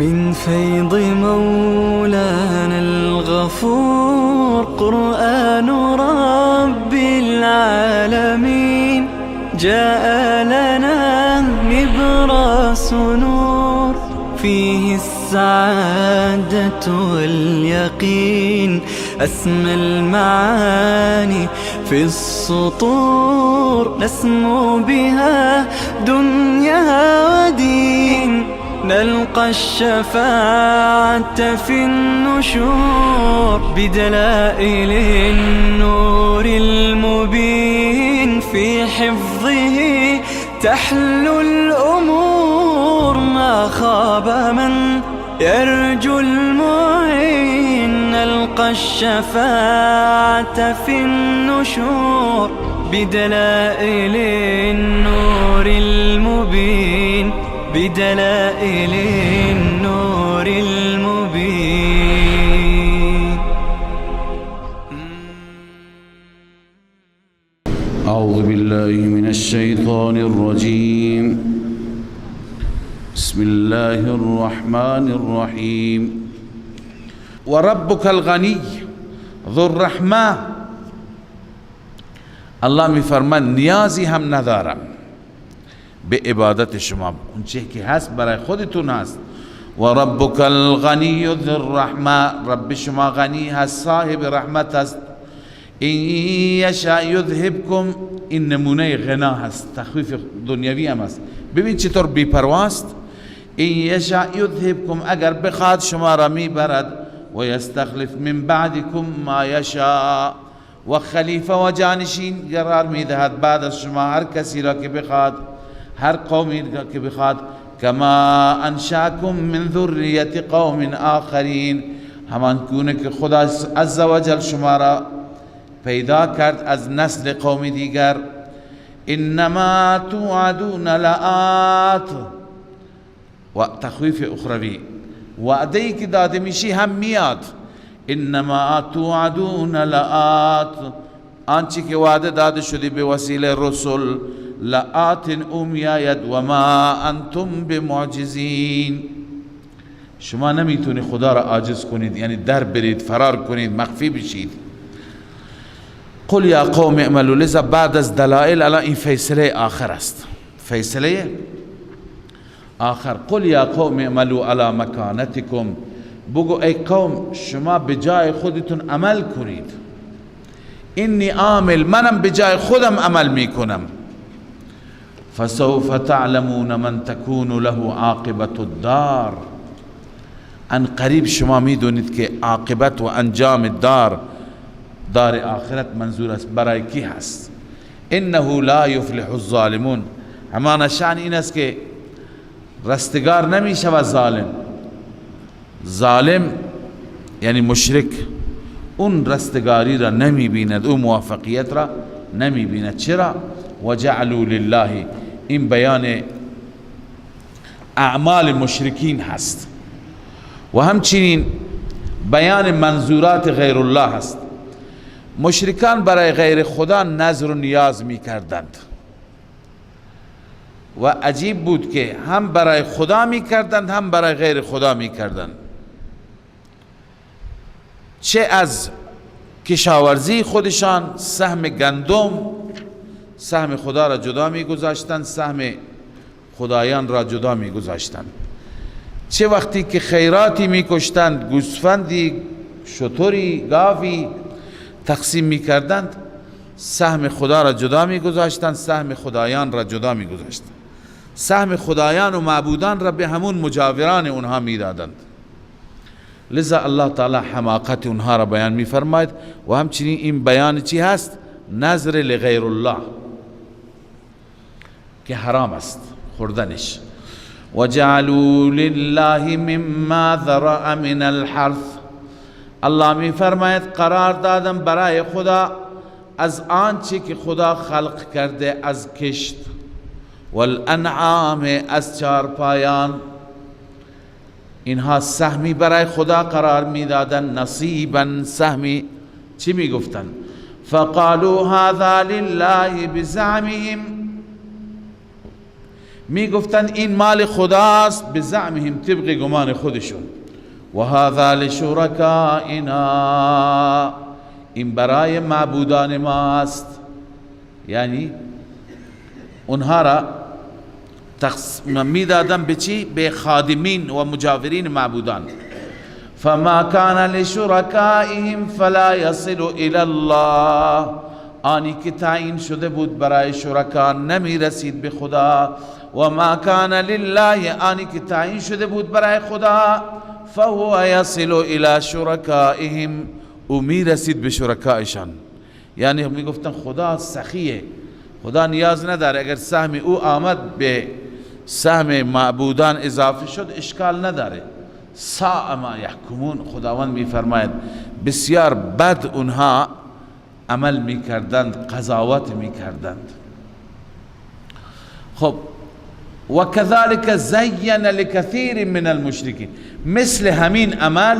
من فيض مولانا الغفور قرآن رب العالمين جاء لنا نبراس نور فيه السعادة واليقين أسمى المعاني في السطور نسمو بها دنيا ودين نلقى الشفاعة في النشور بدلائل النور المبين في حفظه تحلو الأمور ما خاب من يرجو المعين نلقى الشفاعة في النشور بدلائل النور المبين بدلائل النور المبين. أعوذ بالله من الشيطان الرجيم. بسم الله الرحمن الرحيم. وربك الغني ذو الرحمة. الله میفرماید نیازی هم ندارم به عبادت شما، اون چیزی که هست برای خودتون هست. و ربک الغنی ذو الرحمه، رب شما غنی هست، صاحب رحمت هست. این یشاء یذهبکم، این نمونه غنا هست، تخفیف دنیوی هم هست. ببین چطور بی‌پرواست. این یشاء یذهبکم، اگر بخواد شما را میبرد. و یستخلف من بعدکم ما یشاء، و خلیفه و جانشین قرار میدهد بعد از شما هر کسی را که بخواد، هر قومی که بخواد. کما انشاکم من ذریت قوم آخرین، همان گونه که خدا عزوجل شما را پیدا کرد از نسل قوم دیگر. انما توعدون لآت، و تخویف اخروی، وعده‌ای که داده میشی هم میاد. انما توعدون لآت، آنچه که وعده داده شده به وسیله رسول، لآت میآید و ما انتم بمعجزین، شما نمیتونی خدا را عاجز کنید، یعنی در برید، فرار کنید، مخفی بشید. قل یا قوم اعملوا، لذا بعد از دلائل الان این فیصله آخر است، فیصله آخر. قل یا قوم اعملوا علی مکانتکم، بگو ای قوم شما به جای خودتون عمل کنید. اینی عامل، منم به جای خودم عمل میکنم. فسوف تعلمون من تكون له عاقبت الدار، ان قریب شما میدونید که عاقبت و انجام دار آخرت منظور است برای کی هست. انه لا يفلح الظالمون، همان شأن این است که رستگار نمی شود ظالم. ظالم یعنی مشرک، اون رستگاری را نمی بیند، اون موفقیت را نمی بیند. چرا؟ وجعلوا لله، این بیان اعمال مشرکین هست و همچنین بیان منظورات غیر الله هست. مشرکان برای غیر خدا نذر و نیاز می کردند و عجیب بود که هم برای خدا می کردند هم برای غیر خدا می کردند. چه از کشاورزی خودشان سهم گندم، سهم خدا را جدا می گذاشتند، سهم خدایان را جدا می گذاشتند. چه وقتی که خیراتی می کشتند، گوسفندی، شتری، گاوی تقسیم می کردند، سهم خدا را جدا می گذاشتند، سهم خدایان را جدا می گذاشتند. سهم خدایان و معبودان را به همون مجاوران اونها می دادند. لذا الله تعالی حماقت اونها را بیان می فرماید و همچنین این بیان چی هست؟ نظر لغیر الله که حرام است خوردنش. وجعلوا لله مما ذرأ من الحرث، الله می فرماید قرار دادم برای خدا از آنچه که خدا خلق کرده از کشت، والانعام از چارپایان، اینها سهمی برای خدا قرار می دادن، نصیبا سهمی. چی می گفتن؟ فقالوا هذا لله بزعمهم، میگفتن این مال خداست به زعمهم، طبق گمان خودشون. و هذا لشرکائنا، این برای معبودان ماست. یعنی اونها را میدادن به چی؟ به خادمین و مجاورین معبودان. فما کان لشرکائهم فلا یصل الی الله، آنی که تعیین شده بود برای شرکا نمی رسید به خدا. و ما کان لله، آنی که تعیین شده بود برای خدا فهو یصل الی شرکائهم، او می رسید به شرکایشان. یعنی می گفتن خدا سخیه، خدا نیاز نداره، اگر سهم او آمد به سهم معبودان اضافه شد اشکال نداره. ساء ما یحکمون، خداوند می فرماید بسیار بد اونها عمل می کردند، قضاوت می کردند. خب و کذالک زین لکثیر من المشرکین، مثل همین عمل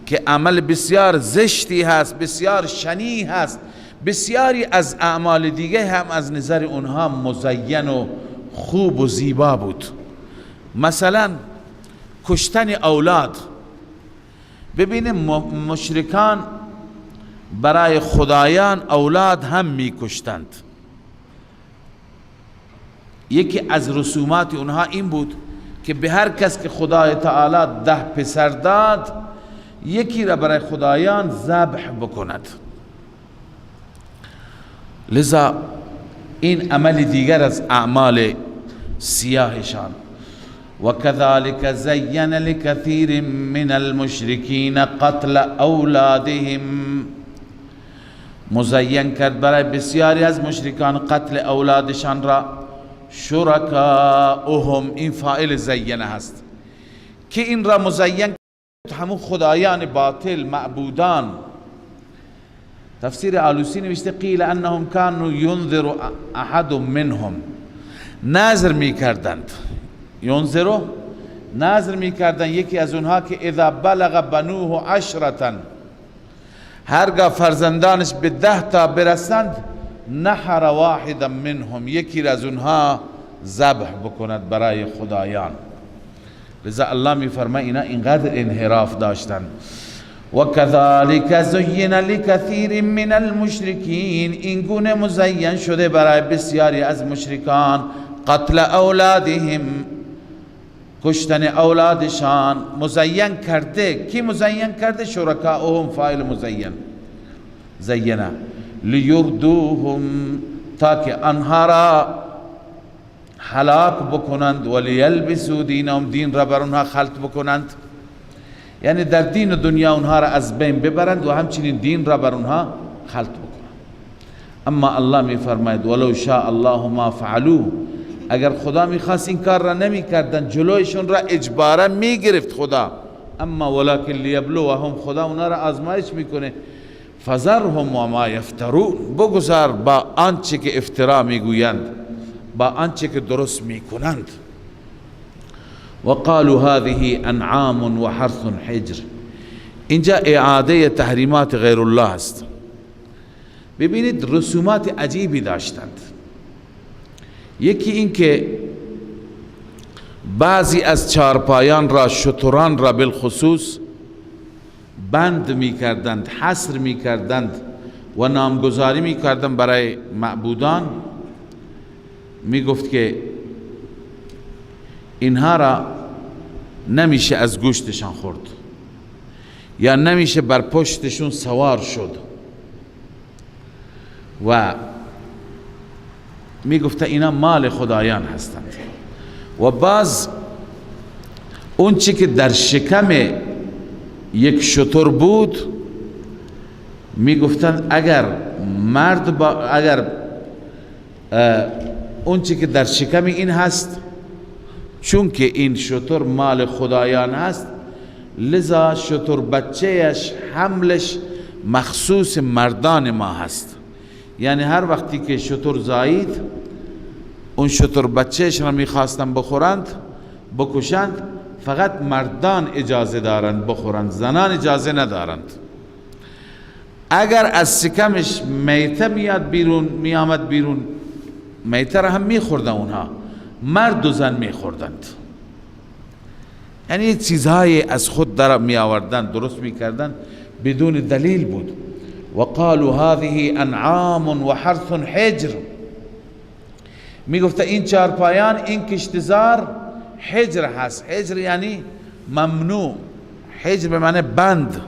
که عمل بسیار زشتی هست، بسیار شنیع هست، بسیاری از اعمال دیگه هم از نظر اونها مزین و خوب و زیبا بود. مثلا کشتن اولاد. ببینیم مشرکان برای خدایان اولاد هم می کشتند. یکی از رسومات اونها این بود که به هر کس که خدای تعالی 10 پسر داد، یکی را برای خدایان ذبح بکند. لذا این عمل دیگر از اعمال سیاهشان. و کذالک زین لکثیر من المشرکین قتل اولادهم، مزین کرد برای بسیاری از مشرکان قتل اولادشان را. شرکاؤهم، این فاعل زینه هست که این را مزین کرد همون خدایان باطل، معبودان. تفسیر آلوسی نوشته قیل انهم كانوا ينذر احد منهم، نذر می کردند، ینذر نذر می کردند یکی از اونها که اذا بلغ بنوه 10، هرگاه فرزندانش به 10 تا برسند، نحر واحدا منهم، یکی از اونها ذبح بکند برای خدایان. لذا الله می فرماید اینا اینقدر انحراف داشتن. و کذالک زین لکثیر من المشرکین، این گونه مزین شده برای بسیاری از مشرکان قتل اولادهم، کشتن اولادشان. مزین کرده، کی مزین کرده؟ شرکاؤهم، فاعل مزین زینه. لیردوهم، تاکه آنها را هلاک بکنند. ولیلبسوا دینهم، دین را بر آنها خلط بکنند، یعنی در دین و دنیا اونها را از بین ببرند و همچنین دین را بر اونها خلط بکنند. اما الله می فرماید ولو شاء الله ما فعلوا، اگر خدا میخواست این کار را نمی کردن، جلویشون را اجبارا می گرفت خدا. اما ولکن لیبلوهم، خدا اونها را آزمایش میکنه. فذرهم و ما یفترون، بگذار با آنچه که افترا میگویند، با آنچه که درست میکنند. وقالوا هذه انعام و حرث حجر، اینجا اعاده تحریمات غیر الله است. ببینید رسومات عجیبی داشتند. یکی این که بعضی از چارپایان را، شتران را بالخصوص بند می کردند، حصر می کردند و نامگذاری می کردند برای معبودان. می گفت که اینها را نمیشه از گوشتشان خورد یا نمیشه بر پشتشون سوار شد و می گفت اینا مال خدایان هستند. و بعض اون چی که در شکم یک شتر بود می گفتند اگر مرد اگر اون چی که در شکم این هست، چون که این شتر مال خدایان هست، لذا شتر بچهش حملش مخصوص مردان ما هست. یعنی هر وقتی که شتر زایید، اون شتر بچهش را میخواستن بخورند، بکشند، فقط مردان اجازه دارند بخورند، زنان اجازه ندارند. اگر از سکمش میته میاد بیرون، میامد بیرون، میته را هم میخوردن اونها. مرد و زن میخوردند. یعنی چیزهای از خود در می آوردن، درست می کردن بدون دلیل بود. و قالوا هذه انعام و حرث حجر، می گفته این چارپایان، این کشتزار حجر هست. حجر یعنی ممنوع، حجر به معنی بند،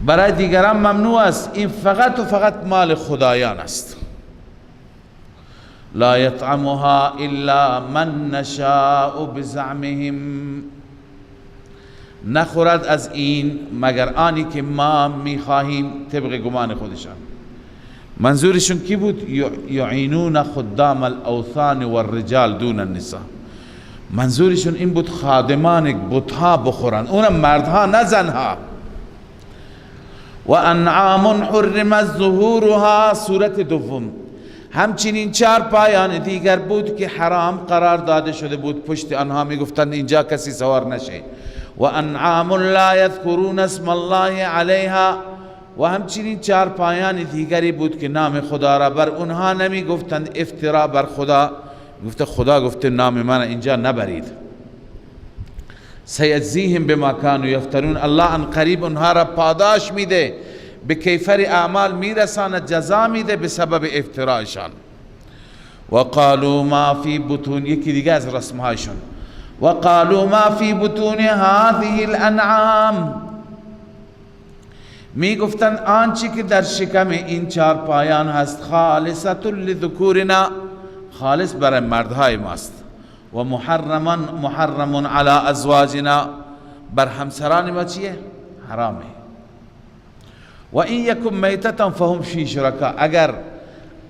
برای دیگران ممنوع است، این فقط و فقط مال خدایان است. لا يطعمها الا من نشاء بزعمهم، نخورد از این مگر آنی که ما میخواهیم طبق گمان خودشان. منظورشون کی بود؟ یعینون خدام الاوثان والرجال دون النساء. منظورشون این بود خادمان بتها بخورن، اونم مردها نه زنها. و انعام حرمت ظهورها، صورت دوم. همچنین چار پایان دیگر بود که حرام قرار داده شده بود، پشت آنها میگفتند اینجا کسی سوار نشه. و انعام لا یذکرون اسم الله علیها، و همچنین چار پایان دیگری بود که نام خدا را بر اونها نمی گفتند، افترا بر خدا، گفته خدا گفته نام من اینجا نبرید. سیجزیهم بما کانوا یفترون، الله ان قریب اونها را پاداش میده، به کیفر اعمال میرساند، جزا میده به سبب افترایشان. و قالوا ما فی بطون، یکی دیگه از رسمهایشون، و قالوا ما فی بطون هذه الانعام، می گفتند آنچه که در شکم این چار پایان هست خالصة لذکورنا، خالص برای مردهای ماست. و محرم علی ازواجنا، بر همسران ما چیه؟ حرامه. و این یکم میتتا فهم فی شرکا، اگر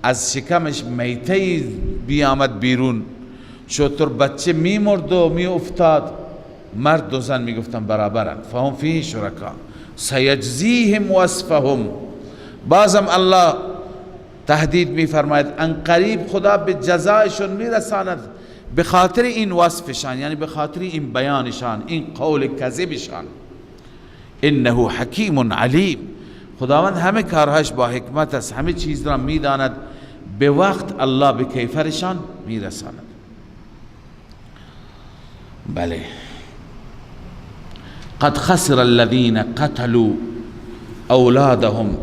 از شکمش میته بیامد بیرون، شطور بچه می مرد و می افتاد، مرد و زن می گفتن برابرند. فهم فی شرکا سیجزیهم وصفهم، بازم الله تهدید می فرماید ان قریب خدا به جزایشون می رساند به خاطر این وصفشان، یعنی به خاطر این بیانشان، این قول کذبشان. انه حکیم علیم، خداوند همه کارهاش با حکمت است، همه چیز را می داند، به وقت الله به کیفرشان می رساند. بله. قد خسر الذين قتلوا اولادهم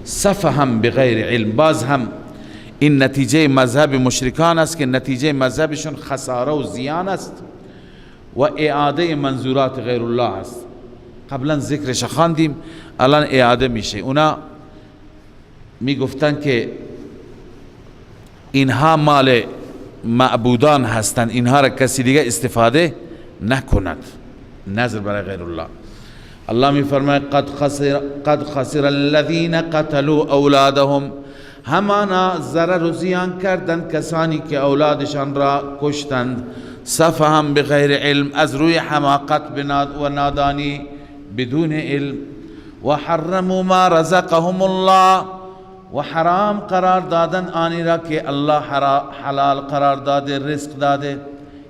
سفها بغیر علم، باز هم این نتیجه مذهب مشرکان است که نتیجه مذهبشون خساره و زیان است و اعاده منظورات غیر الله است. قبلا ذکرش خواندیم، الان اعاده میشه. اونا میگفتن که اینها مال معبودان هستند، اینها را کسی دیگه استفاده نکند، نظر برای غیر الله. الله می فرماید قد خسر الذين قتلوا اولادهم، همانا ضرر و زیان کردند کسانی که اولادشان را کشتند، سفها بغیر علم، از روی حماقت و نادانی بدون علم. و حرموا ما رزقهم الله، و حرام قرار دادن آنی را که الله حلال قرار داده، رزق داده.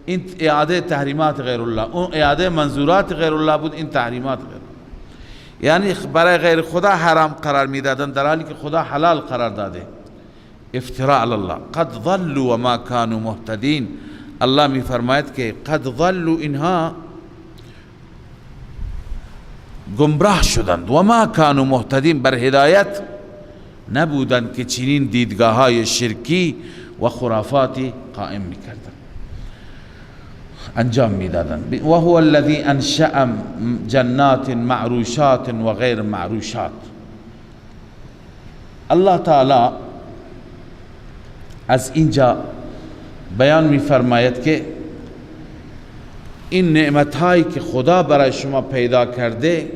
این اعاده تحریمات غیر الله، اون اعاده منظورات غیر الله بود، این تحریمات غیر الله، یعنی برای غیر خدا حرام قرار میدادن در حالی که خدا حلال قرار داده. افتراء علی الله. قد ضلوا و ما كانوا مهتدین، الله می فرماید که قد ضلوا، اینها گمراه شدند، و ما كانوا مهتدین، بر هدایت نبودند که چنین دیدگاه های شرکی و خرافاتی قائم میکردند، انجام میدادند. و هو الذی انشأ جنات معروشات و غیر معروشات. الله تعالی از اینجا بیان میفرماید که این نعمت هایی که خدا برای شما پیدا کرده،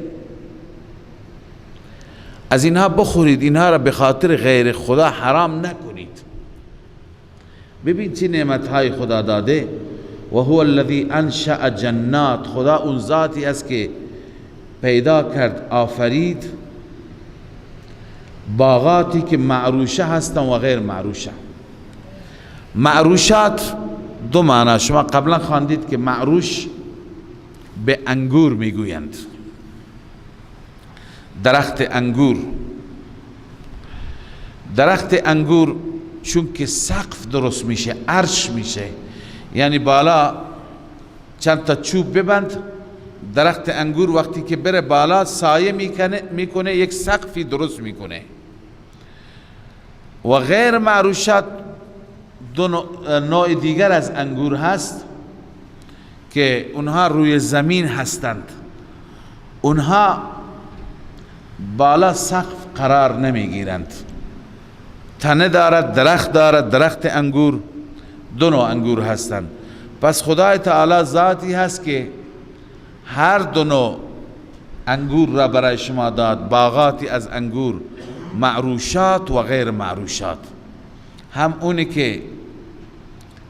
از اینها بخورید، اینها را به خاطر غیر خدا حرام نکنید. ببین چه نعمت های خدا داده. و هو الذی انشأ جنات، خدا اون ذاتی است که پیدا کرد، آفرید باغاتی که معروشه هستند و غیر معروشه. معروشات دو معنی شما قبلا خواندید که معروش به انگور میگویند، درخت انگور. درخت انگور چون که سقف درست میشه، عرش میشه، یعنی بالا چند تا چوب ببند، درخت انگور وقتی که بره بالا سایه میکنه یک سقفی درست میکنه. و غیر معروشات دو نوع دیگر از انگور هست که اونها روی زمین هستند، اونها بالا سقف قرار نمیگیرند، تنه دارد، درخت دارد، درخت انگور، دو نوع انگور هستند. پس خدای تعالی ذاتی هست که هر دو نوع انگور را برای شما داد، باغاتی از انگور، معروشات و غیر معروشات. هم اونی که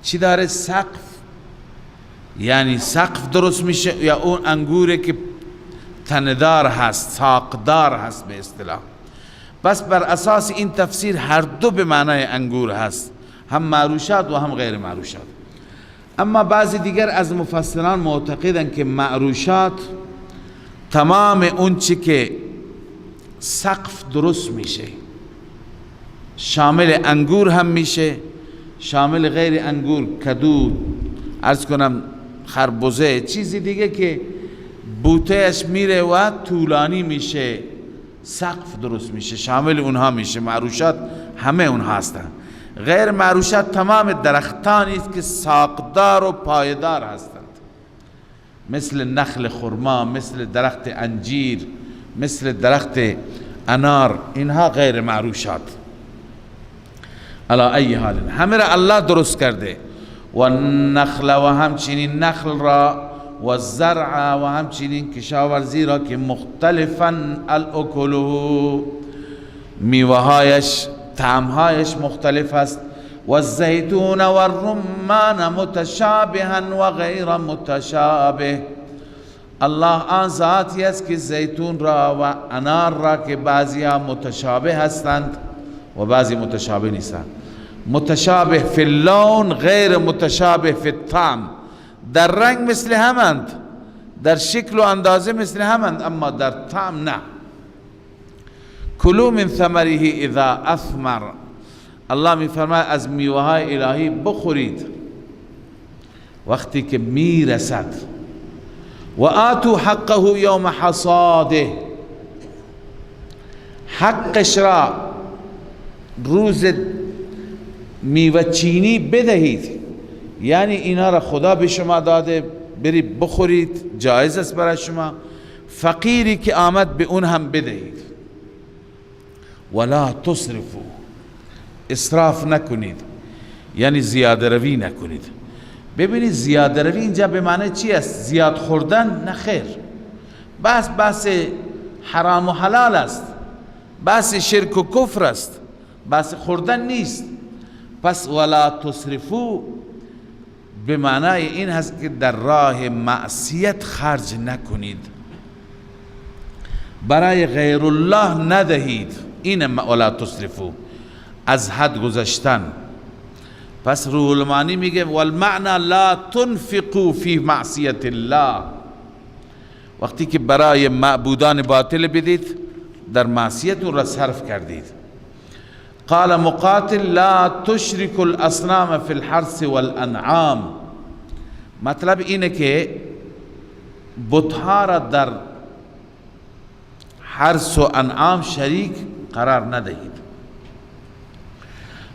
چی داره؟ سقف، یعنی سقف درست میشه، یا اون انگوری که تندار هست، ساقدار هست به اصطلاح. بس بر اساس این تفسیر هر دو به معنای انگور هست، هم معروشات و هم غیر معروشات. اما بعضی دیگر از مفسران معتقدند که معروشات تمام اون چی که سقف درست میشه، شامل انگور هم میشه، شامل غیر انگور، کدو، عرض کنم خربزه، چیزی دیگه که بوتهش میره و طولانی میشه، سقف درست میشه، شامل اونها میشه. معروشات همه اونها هستن. غیر معروشات تمام درختانی است که ساقدار و پایدار هستند، مثل نخل خرما، مثل درخت انجیر، مثل درخت انار، اینها غیر معروشات. علی ای حال همه را الله درست کرده. و النخل و همچنین نخل را، و الزرع و همچنین کشاورزی را که مختلفا الاکله، میوهایش، طعمهایش مختلف است. و الزیتون و الرمان متشابها و غیر متشابه. الله آن ذاتی است که زیتون را و انار را که بعضی ها متشابه هستند و بعضی متشابه نیستند. متشابه فی اللون، غیر متشابه فی الطعم. در رنگ مثل همند، در شکل و اندازه مثل همند، اما در طعم نه. کلوا من ثمره اذا اثمر. الله می فرماید از میوه های الهی بخورید وقتی که میرسد. و آتوا حقه یوم حصاده. حقش را روز میوه چینی بدهید، یعنی اینا را خدا به شما داده، برید بخورید، جایز است برای شما. فقیری که آمد به اون هم بدهید. ولا تصرفوا، اسراف نکنید، یعنی زیاده روی نکنید. ببینید زیاده روی اینجا به معنی چی است؟ زیاد خوردن؟ نه خیر، بس حرام و حلال است، بس شرک و کفر است، بس خوردن نیست. پس ولا تصرفوا به معنای این هست که در راه معصیت خرج نکنید، برای غیر الله ندهید. این ولا تصرفوا، از حد گذشتن. پس روح المعانی میگه والمعنى لا تنفقوا فی معصیت الله. وقتی که برای معبودان باطل بدید، در معصیت را صرف کردید. قال مقاتل لا تشرك الاصنام في الحرث والانعام. مطلب اینه که بتها را در حرث و انعام شریک قرار ندهید.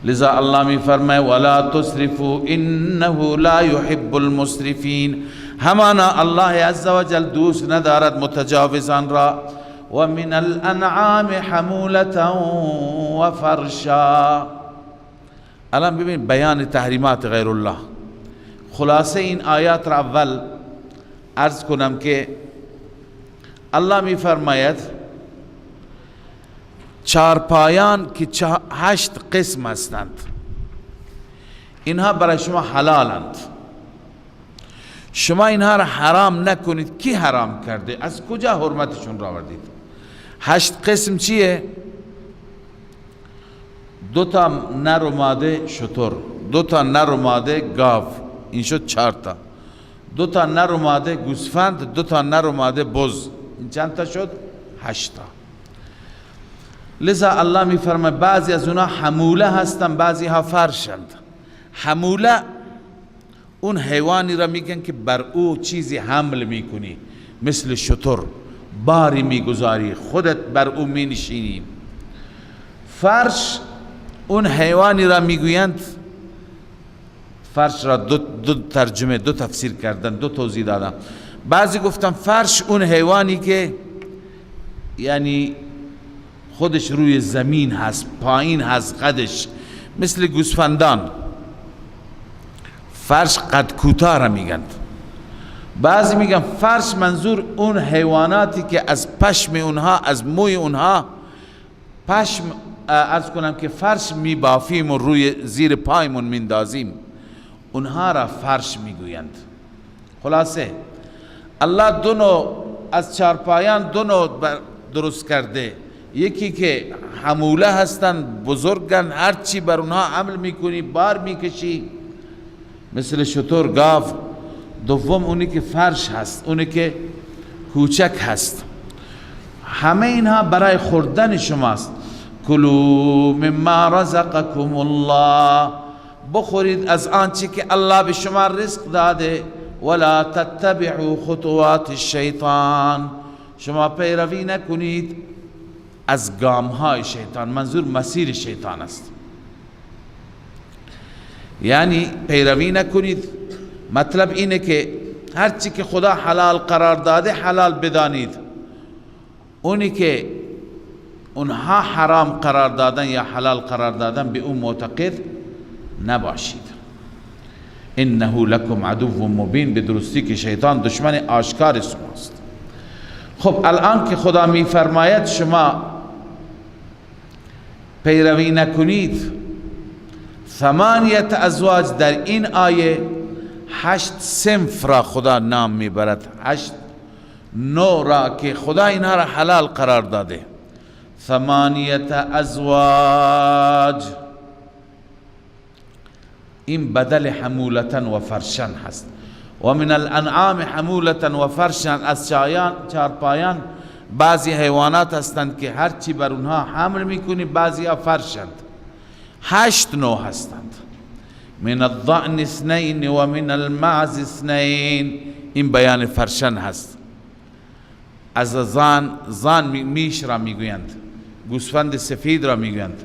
لذا الله می فرمائے ولا تسرفوا انه لا يحب المسرفين. همانا الله عز وجل دوست ندارد متجاوزان را. و من الانعام حمولة و فرشا. الان ببین بیان تحریمات غیر الله. خلاصه این آیات را اول عرض کنم که الله می فرماید چارپایان که 8 قسم هستند، اینها برای شما حلالند، شما اینها را حرام نکنید. کی حرام کرده؟ از کجا حرمتشون را آوردید؟ 8 قسم چیه؟ 2 تا نر و ماده شتر، 2 تا نر و ماده گاو، این شد 4 تا. 2 تا نر و ماده گوسفند، 2 تا نر و ماده بز، این چند تا شد؟ 8 تا. لذا الله میفرمه بعضی از اونا حموله هستن، بعضی ها فرشند. حموله اون حیوانی را میگن که بر او چیزی حمل میکنی، مثل شتر باری میگذاری، خودت بر او مینشینی. فرش اون حیوانی را میگویند، فرش را دو ترجمه، دو تفسیر کردن، دو توضیح دادن. بعضی گفتن فرش اون حیوانی که یعنی خودش روی زمین هست، پایین هست قدش، مثل گوسفندان. فرش قد کوتاه را میگند. بعضی میگن فرش منظور اون حیواناتی که از پشم اونها، از موی اونها پشم عرض کنم که فرش میبافیم و روی زیر پایمون میندازیم، اونها را فرش میگویند. خلاصه الله دو نوع از چارپایان دو نوع درست کرده، یکی که حموله هستن، بزرگن، هر چی بر اونها حمل میکنی، بار میکشی، مثل شتر، گاو. دوم اونی که فرش هست، اونی که کوچک هست. همه اینها برای خوردن شماست. کلوا مما رزقکم الله، بخورید از آنچه که الله به شما رزق داده. ولا تتبعوا خطوات الشیطان، شما پیروی نکنید از گامهای شیطان. منظور مسیر شیطان است، یعنی پیروی نکنید. مطلب اینه که هرچی که خدا حلال قرار داده حلال بدانید، اونی که اونها حرام قرار دادن یا حلال قرار دادن به اون معتقد نباشید. انه لکم عدو مبین، به درستی که شیطان دشمن آشکار شماست. خب الان که خدا میفرماید شما پیروی نکنید، 8 ازواج در این آیه 8 صنف را خدا نام میبرد، 8 نوع را که خدا اینها را حلال قرار داده. 8 ازواج، این بدل حمولتن و فرشن هست. و من الانعام حمولتن و فرشن، از چارپایان بعضی حیوانات هستند که هرچی بر اونها حمل میکنی، بعضی ها فرشند. 8 نوع هستند. من الضأن 2 و من المعز 2، این بیان فرشن هست. از زان میش را میگویند، گوسفند سفید را میگویند.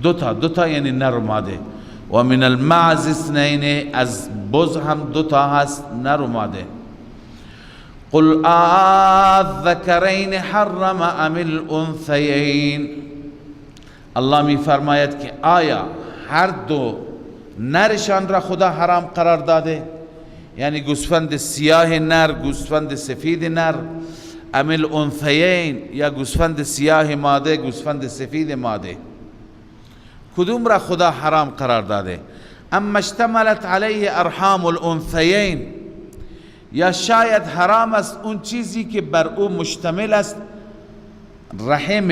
دوتا یعنی نر و ماده. و من المعز 2، از بز هم 2 هست، نر و ماده. قل الذکرین حرم ام الانثیین، الله می فرماید که آیا هر دو نرشان را خدا حرام قرار داده، یعنی گوسفند سیاه نر، گوسفند سفید نر، ام الانثیین، یا گوسفند سیاه ماده، گوسفند سفید ماده، کدوم را خدا حرام قرار داده؟ اما اشتملت علیه ارحام الانثیین، یا شاید حرام است اون چیزی که بر او مشتمل است رحم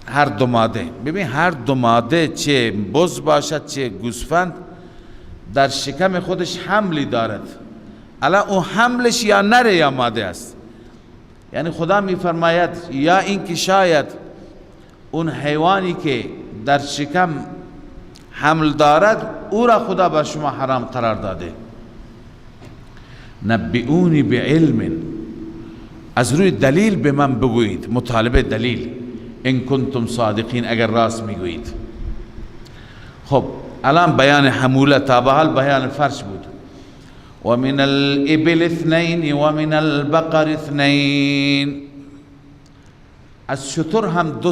هر دو ماده. ببین هر دو ماده، چه بز باشد چه گوسفند، در شکم خودش حملی دارد. الان اون حملش یا نره یا ماده است. یعنی خدا میفرماید یا این که شاید اون حیوانی که در شکم حمل دارد او را خدا بر شما حرام قرار داده. نبئونی بعلم، از روی دلیل به من بگویید، مطالبه دلیل، ان کنتم صادقین، اگر راست میگویید. خب الان بیان حموله، تا به حال بیان فرش بود. و من الابل 2 و من البقر 2، از شتر هم 2،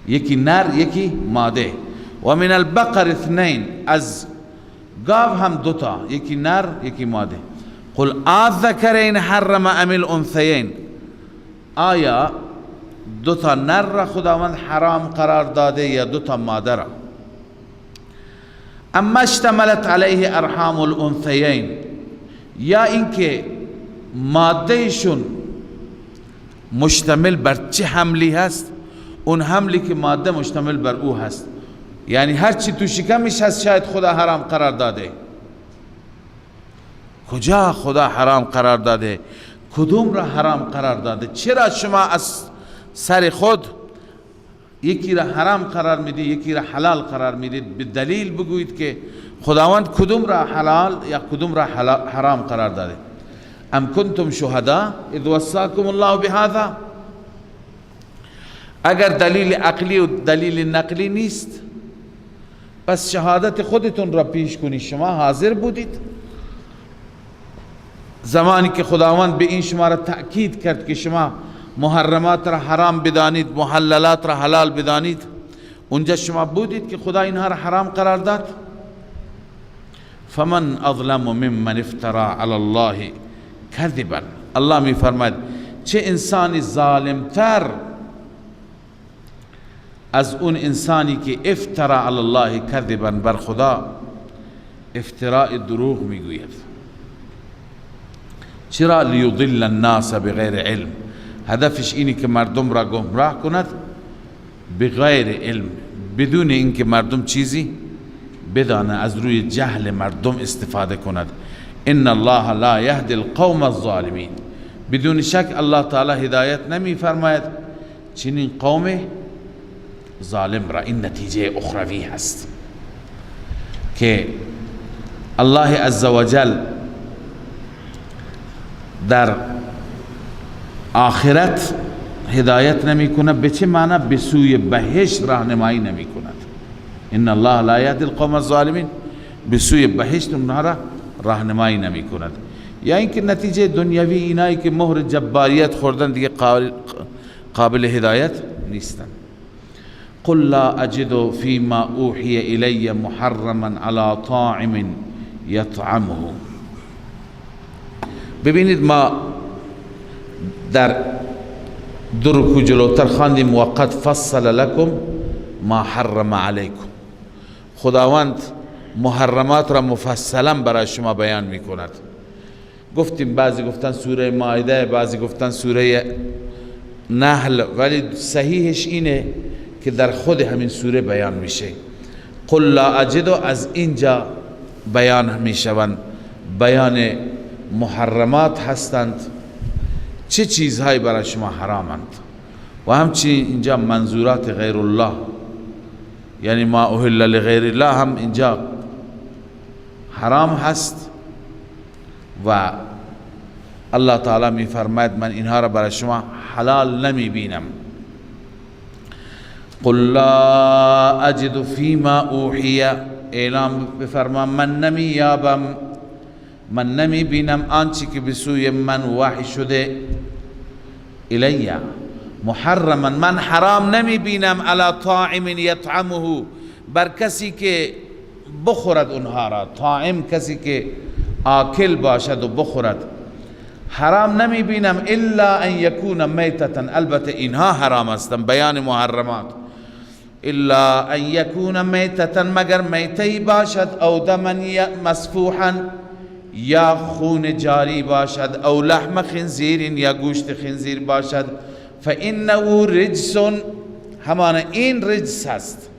یکی نر یکی ماده. و من البقر 2، از گاو هم 2، یکی نر یکی ماده. قل الذکرین حرم ام الانثیین، آیا 2 نر را خداوند حرام قرار داده یا 2 ماده را؟ اما اشتملت علیه ارحام الانثیین، یا اینکه مادهشون مشتمل بر چه حملی هست؟ اون حملی که ماده مشتمل بر او هست، یعنی هر چی تو شکمش هست شاید خدا حرام قرار داده. کجا خدا حرام قرار داده؟ کدوم را حرام قرار داده؟ چرا شما از سر خود یکی را حرام قرار میدید یکی را حلال قرار میدید؟ به دلیل بگویید که خداوند کدوم را حلال یا کدوم را حرام قرار داده. ام کنتم شهدا اذ وصاکم الله بهذا. اگر دلیل عقلی و دلیل نقلی نیست پس شهادت خودتون را پیش کنید. شما حاضر بودید زمانی که خداوند به این شما را تأکید کرد که شما محرمات را حرام بدانید محللات را حلال بدانید، اونجا شما بودید که خدا اینها را حرام قرار داد؟ فمن اظلم ممن افترى علی الله کذبا. الله می فرماید چه انسانی ظالمتر از اون انسانی که افترى علی الله کذبا، بر خدا افتراء دروغ میگوید. چرا؟ لیضل الناس بغیر علم. هدفش اینی که مردم را گمراه کند بغیر علم، بدون اینکه مردم چیزی بدانه، از روی جهل مردم استفاده کند. ان الله لا یهدی القوم الظالمین. بدون شک الله تعالی هدایت نمی فرماید چنین قوم ظالم را. این نتیجه اخروی هست که الله عزوجل در آخرت هدایت نمی کند. به چه معنی؟ به سوی بهشت راهنمایی نمی کند. ان الله لا یهدی القوم الظالمین، به سوی بهشت اونها را راهنمایی نمی کند. یا اینکه نتیجه دنیوی اینایی که مهر جباریت خوردن دیگه قابل هدایت نیستن. قل لا اجد فيما اوحی الی محرما علی طاعم یطعمه. ببینید ما در درکو جلوتر خواندیم وقد فصل لكم ما حرم علیکم. خداوند محرمات را مفصلا برای شما بیان می کند. گفتیم بعضی گفتن سوره مائده، بعضی گفتن سوره نحل، ولی صحیحش اینه که در خود همین سوره بیان میشه. قل لا اجد از اینجا بیان میشوند، بیان محرمات هستند، چه چیزهایی برای شما حرامند. و همچنین اینجا منظورات غیر الله، یعنی ما اهل لغیر الله هم اینجا حرام هست. و الله تعالی می فرماید من اینها را برای شما حلال نمی بینم. قل لا اجد فيما اوحی، اعلام بفرما من نمی یابم، من نمی بینم آنچه که به سوی من وحی شده الی محرما، من حرام نمی بینم علی طاعم یطعمه، بر کسی که بخورد اونها را. طاعم کسی که آکل باشد و بخورد. حرام نمی بینم الا ان یکون میتتا، البته اینها حرام هستند، بیان محرمات. الا ان یکون میتتا، مگر میتی باشد، او دما مسفوحا، یا خون جاری باشد، او لحم خنزیر، یا گوشت خنزیر باشد. فانه رجس، همان این رجس هست.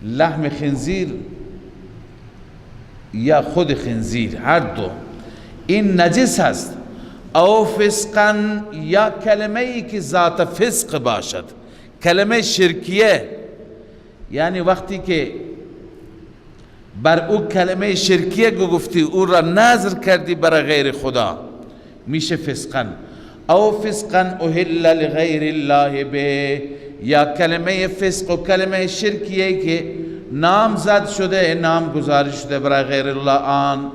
لحم خنزیر یا خود خنزیر، هر دو این نجس هست. او فسقا، یا کلمه ای که ذات فسق باشد، کلمه شرکیه، یعنی وقتی که بر او کلمه شرکیه گفتی، او را نذر کردی برای غیر خدا، میشه فسقا. او فسقا اهل لغیر الله به، یا کلمه فسق و کلمه شرکیه که نام زد شده، نام گذاری شده برای غیر الله آن.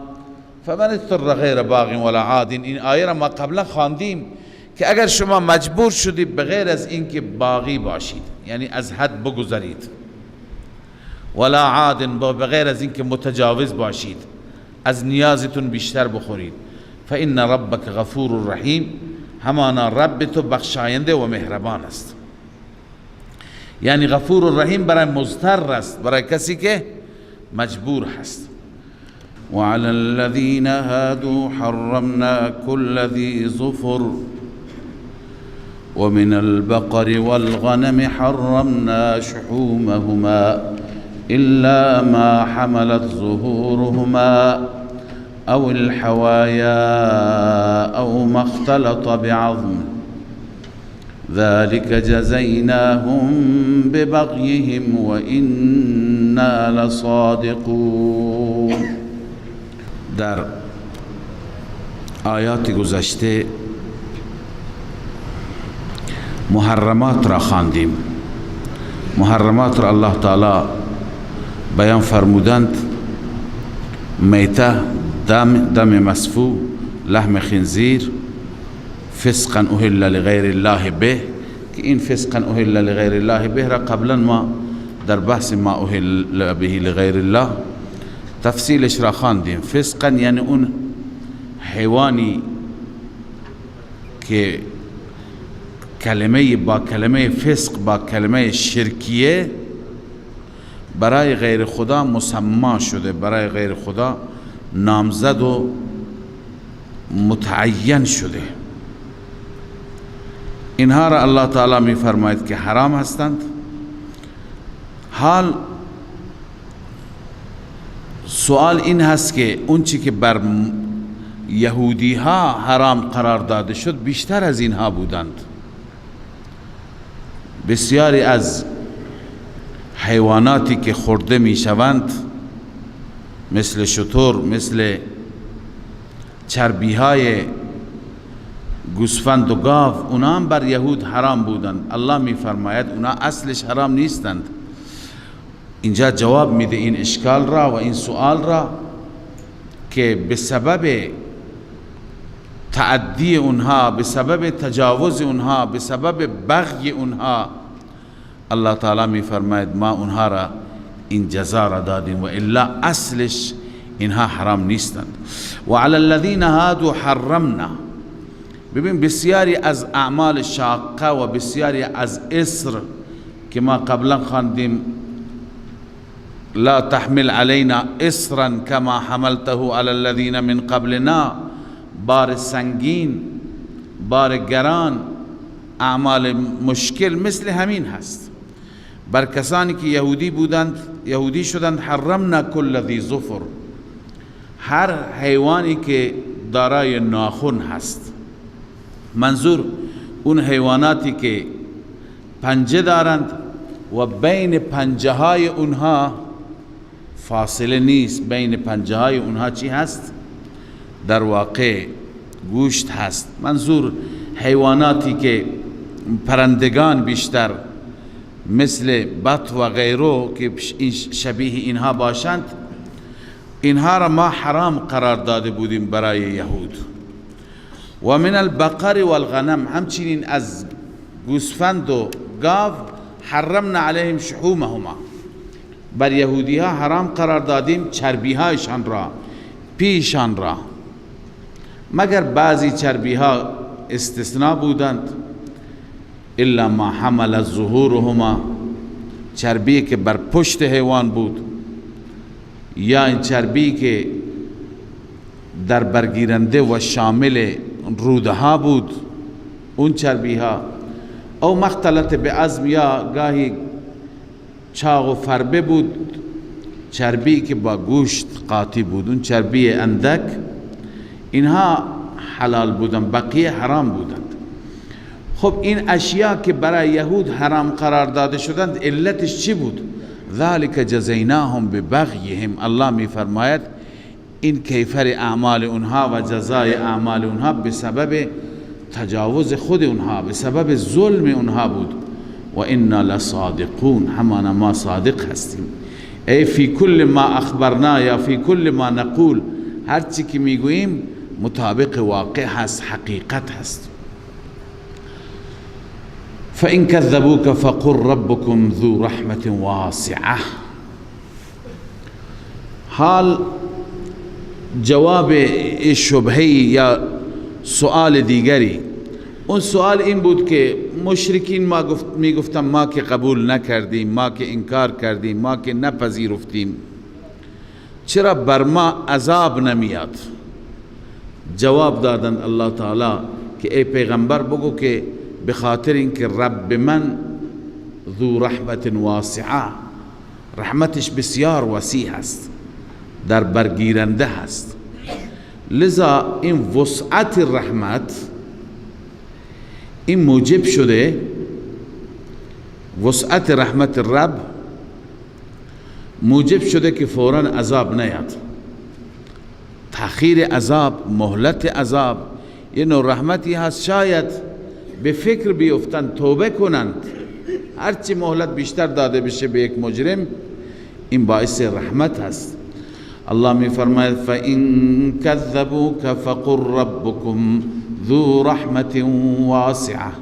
فمن اضطر غیر باغ ولا عاد، این آیه را ما قبلا خواندیم که اگر شما مجبور شدید بغیر از اینکه باغی باشید، یعنی از حد بگذارید، ولا عاد، بغیر از اینکه متجاوز باشید، از نیازتون بیشتر بخورید، فإن ربک غفور رحیم، همانا رب تو بخشاینده و مهربان است. یعنی غفور و رحیم برای مضطر است، برای کسی که مجبور هست. وعلى الذين هادوا حرمنا كل ذي ظفر ومن البقر والغنم حرمنا شحومهما إلا ما حملت ظهورهما أو الحوايا أو ما اختلط بعظم ذلك جزيناهم ببغيهم وإنا لصادقون. در آیات گذشته محرمات را خواندیم. محرمات را الله تعالی بیان فرمودند: میته، دم مسفوح، لحم خنزیر، فسقا اهل لغیر الله به، که این فسقا اهل لغیر الله به را قبلا ما در بحث ما اهل به لغیر الله تفصیلش را خواندیم. فسقا یعنی اون حیوانی که کلمه با کلمه فسق با کلمه شرکیه برای غیر خدا مسما شده، برای غیر خدا نامزد و متعین شده، اینها را الله تعالی می فرماید که حرام هستند. حال سوال این هست که اون چی که بر یهودی ها حرام قرار داده شد بیشتر از اینها بودند. بسیاری از حیواناتی که خورده می شوند مثل شتر، مثل چربی های گوسفند و گاو، اونا هم بر یهود حرام بودند. الله می فرماید اونا اصلش حرام نیستند. اینجا جواب میده این اشکال را و این سوال را که به سبب تعدی اونها، به سبب تجاوز اونها، به سبب بغی اونها الله تعالی می فرماید ما اونها را این جزا را دادیم و الا اصلش اینها حرام نیستند. و علی الذین هادوا حرمنا. ببین بسیاری از اعمال شاقه و بسیاری از اسر که ما قبلا خواندیم لا تحمل علينا اسرا كما حملته على الذين من قبلنا، بار سنگین، بار گران، اعمال مشکل مثل همین هست بر کسانی که یهودی بودند، یهودی شدند. حرمنا كل ذی ظفر، هر حیوانی که دارای ناخن هست، منظور اون حیواناتی که پنجه دارند و بین پنجه های اونها فاصله نیست، بین پنجه های اونها چی هست؟ در واقع گوشت هست. منظور حیواناتی که پرندگان بیشتر مثل بط و غیره که شبیه اینها باشند، اینها را ما حرام قرار داده بودیم برای یهود. و من البقر والغنم، همچنین از گوسفند و گاو حرمنا علیهم شحومهما، بر یهودی ها حرام قرار دادیم چربی هایشان را، پیشان را، مگر بعضی چربی ها استثناء بودند. الا ما حمل ظهورهما، چربی که بر پشت حیوان بود، یا این چربی که در برگیرنده و شامل روده ها بود، اون چربی ها، او مختلط به عظم، یا گاهی چاق و فربه بود، چربی که با گوشت قاطی بود، اون چربی اندک، اینها حلال بودن، بقیه حرام بودند. خب این اشیاء که برای یهود حرام قرار داده شدند علتش چی بود؟ ذالک جزیناهم ببغیهم. الله می فرماید این کیفر اعمال اونها و جزای اعمال اونها به سبب تجاوز خود اونها، به سبب ظلم اونها بود. و انا لصادقون، همانا ما صادق هستیم. ای فی کل ما اخبرنا، یا فی کل ما نقول، هرچی که میگوییم مطابق واقع هست، حقیقت هست. فإن كذبوك فقل ربكم ذو رحمة واسعة. حال جواب شبهه یا سؤال دیگری، اون سؤال این بود که مشرکین میگفتن ما که قبول نکردیم، ما که انکار کردیم، ما که نپذیرفتیم، چرا بر ما عذاب نمیاد؟ جواب دادند الله تعالی که ای پیغمبر بگو که به خاطر اینکه رب من ذو رحمت واسعه، رحمتش بسیار وسیع است، در برگیرنده هست. لذا این وسعت رحمت این موجب شده، وسعت رحمت رب موجب شده که فوراً عذاب نیاد. تأخیر عذاب، مهلت عذاب یه نوع رحمتی هست. شاید به فکر بیفتند، توبه کنند، هرچی مهلت بیشتر داده بشه به یک مجرم این باعث رحمت هست. الله می فرماید فَإِن كَذَّبُوكَ فَقُلْ رَبُّكُمْ ذو رحمت واسعه.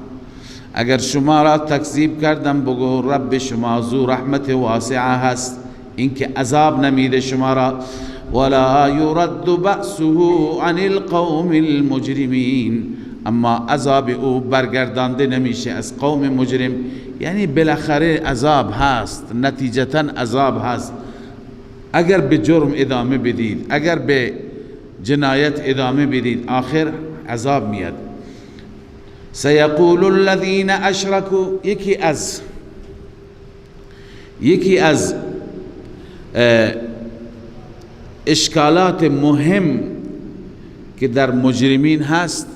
اگر شما را تکذیب کردم بگو رب شما ذو رحمت واسعه هست، اینکه عذاب نمیده شما را. ولا يرد بأسه عن القوم المجرمین، اما عذاب او برگردانده نمیشه از قوم مجرم. یعنی بالاخره عذاب هست، نتیجتا عذاب هست. اگر به جرم ادامه بدید، اگر به جنایت ادامه بدید، آخر عذاب میاد. سیقول الذین اشرکوا، یکی از اشکالات مهم که در مجرمین هست،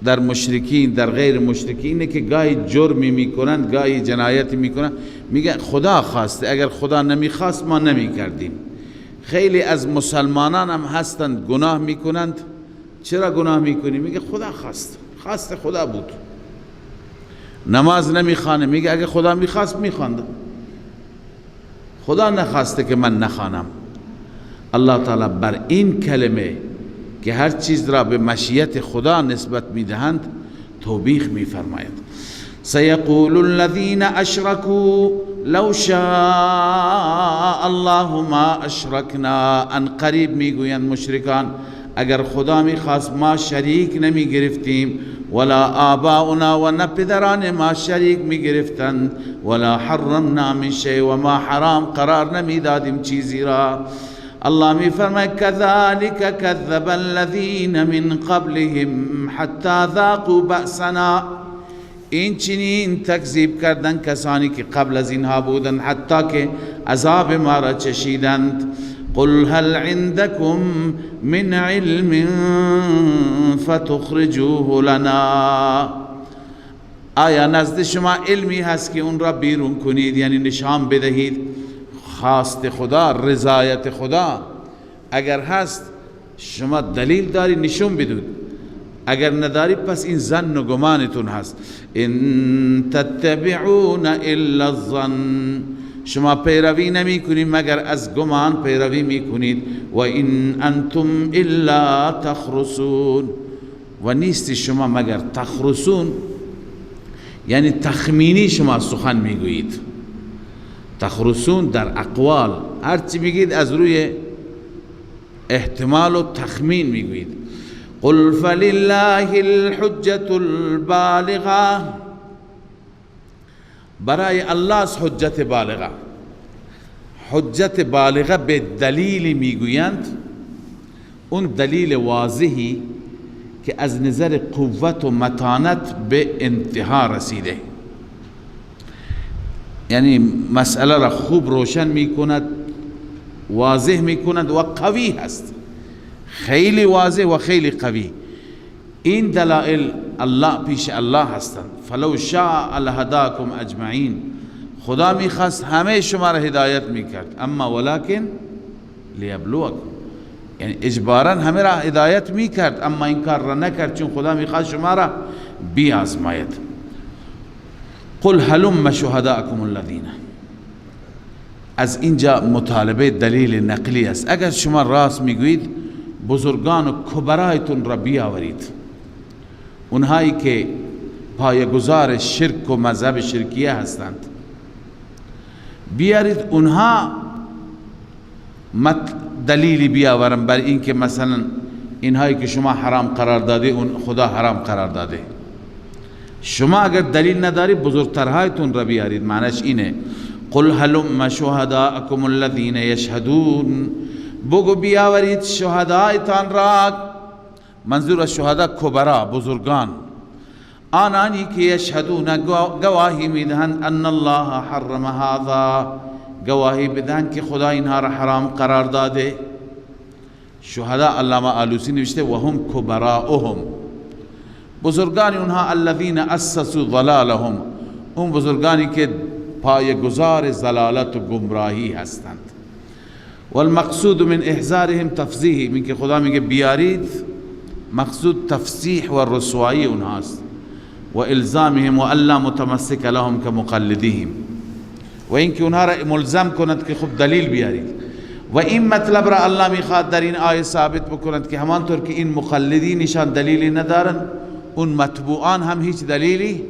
در مشرکین، در غیر مشرکین، که گاهی جرمی میکنند، گاهی جنایتی میکنند، میگه خدا خواسته، اگر خدا نمیخواست ما نمیکردیم. خیلی از مسلمانان هم هستند گناه میکنند. چرا گناه میکنی؟ میگه خدا خواست خدا بود. نماز نمیخوانه، میگه اگه خدا میخواست میخواندم، خدا نخواسته که من نخوانم. الله تعالی بر این کلمه که هر چیز را به مشیت خدا نسبت میدهند توبیخ میفرماید. سیقول الذین اشرکوا لو شاء الله ما اشرکنا. ان قریب میگویند مشرکان اگر خدا میخواست ما شریک نمی گرفتیم، ولا آباؤنا و نه پدران ما شریک می گرفتند، ولا حرمنا من شیء و ما حرام قرار نمی دادیم چیزی را. الله می فرماید كذلك كذب الذين من قبلهم حتى ذاقوا بأسنا. این چنین تکذیب کردن کسانی که قبل از اینها بودند حتی که عذاب ما را چشیدند. قل هل عندكم من علم فتخرجوه لنا. آیا نزد شما علمی هست که اون را بیرون کنید، یعنی نشان بدهید؟ خواست خدا، رضایت خدا اگر هست شما دلیل داری نشون بدید، اگر نداری پس این ظن و گمانتون هست. ان تتبعون الا الظن، شما پیروی نمی کنید مگر از گمان پیروی می کنید. و این انتم الا تخرسون، و نیستی شما مگر تخرسون، یعنی تخمینی شما سخن می گویید. تخرسون در اقوال هرچی بگید از روی احتمال و تخمین می گویید. قل فلله الحجة البالغه. برای الله است حجت بالغه. حجت بالغه به دلیلی میگویند، اون دلیل واضحی که از نظر قوت و متانت به انتها رسیده، یعنی مسئله را خوب روشن میکند، واضح میکند و قوی هست، خیلی واضح و خیلی قوی. این دلائل الله پیش الله هستند. فلو شاء لهداکم اجمعین. خدا میخواست همه شما را هدایت میکرد، اما ولکن لیبلوکم، یعنی اجبارا همه را هدایت میکرد، اما این کار را نکرد چون خدا میخواست شما را بیازماید. قل هلم شهداءکم الذین. از اینجا مطالبه دلیل نقلی است. اگر شما راست میگویید بزرگان و کبرایتون را بیاورید، اونهایی که پایه‌گذار شرک و مذهب شرکیه هستند، بیارید اونها دلیلی بیاورن بر این که مثلا اینهایی که شما حرام قرار داده اون خدا حرام قرار داده. شما اگر دلیل نداری بزرگترهایتون را بیارید. معنیش اینه قل هلم شهداءکم الذین یشهدون. بگو بیاورید شهدایتان را، منظور از شهدا کبرا بزرگان، آنانی که یشهدون گواهی میدهند ان الله حرم هذا، گواهی بدهند که خدا اینها را حرام قرار داده. شهدا علامه آلوسی نوشته و هم کبراؤهم، بزرگان اونها الذین اسسوا ضلالهم، اون بزرگانی که پایه‌گذار ضلالت و گمراهی هستند. والمقصود من احذارهم تفضیح، من که خدا میگه بیارید، مقصود تفضیح و رسوایی اونهاست. و الزامهم و الا متمسک لهم كمقلدیهم، و اینکه اونها را ملزم کند که خب دلیل بیارید. و این مطلب را الله میخواد در این آیه ثابت بکند که همانطور که این مقلدینشان دلیلی ندارن، اون متبوعان هم هیچ دلیلی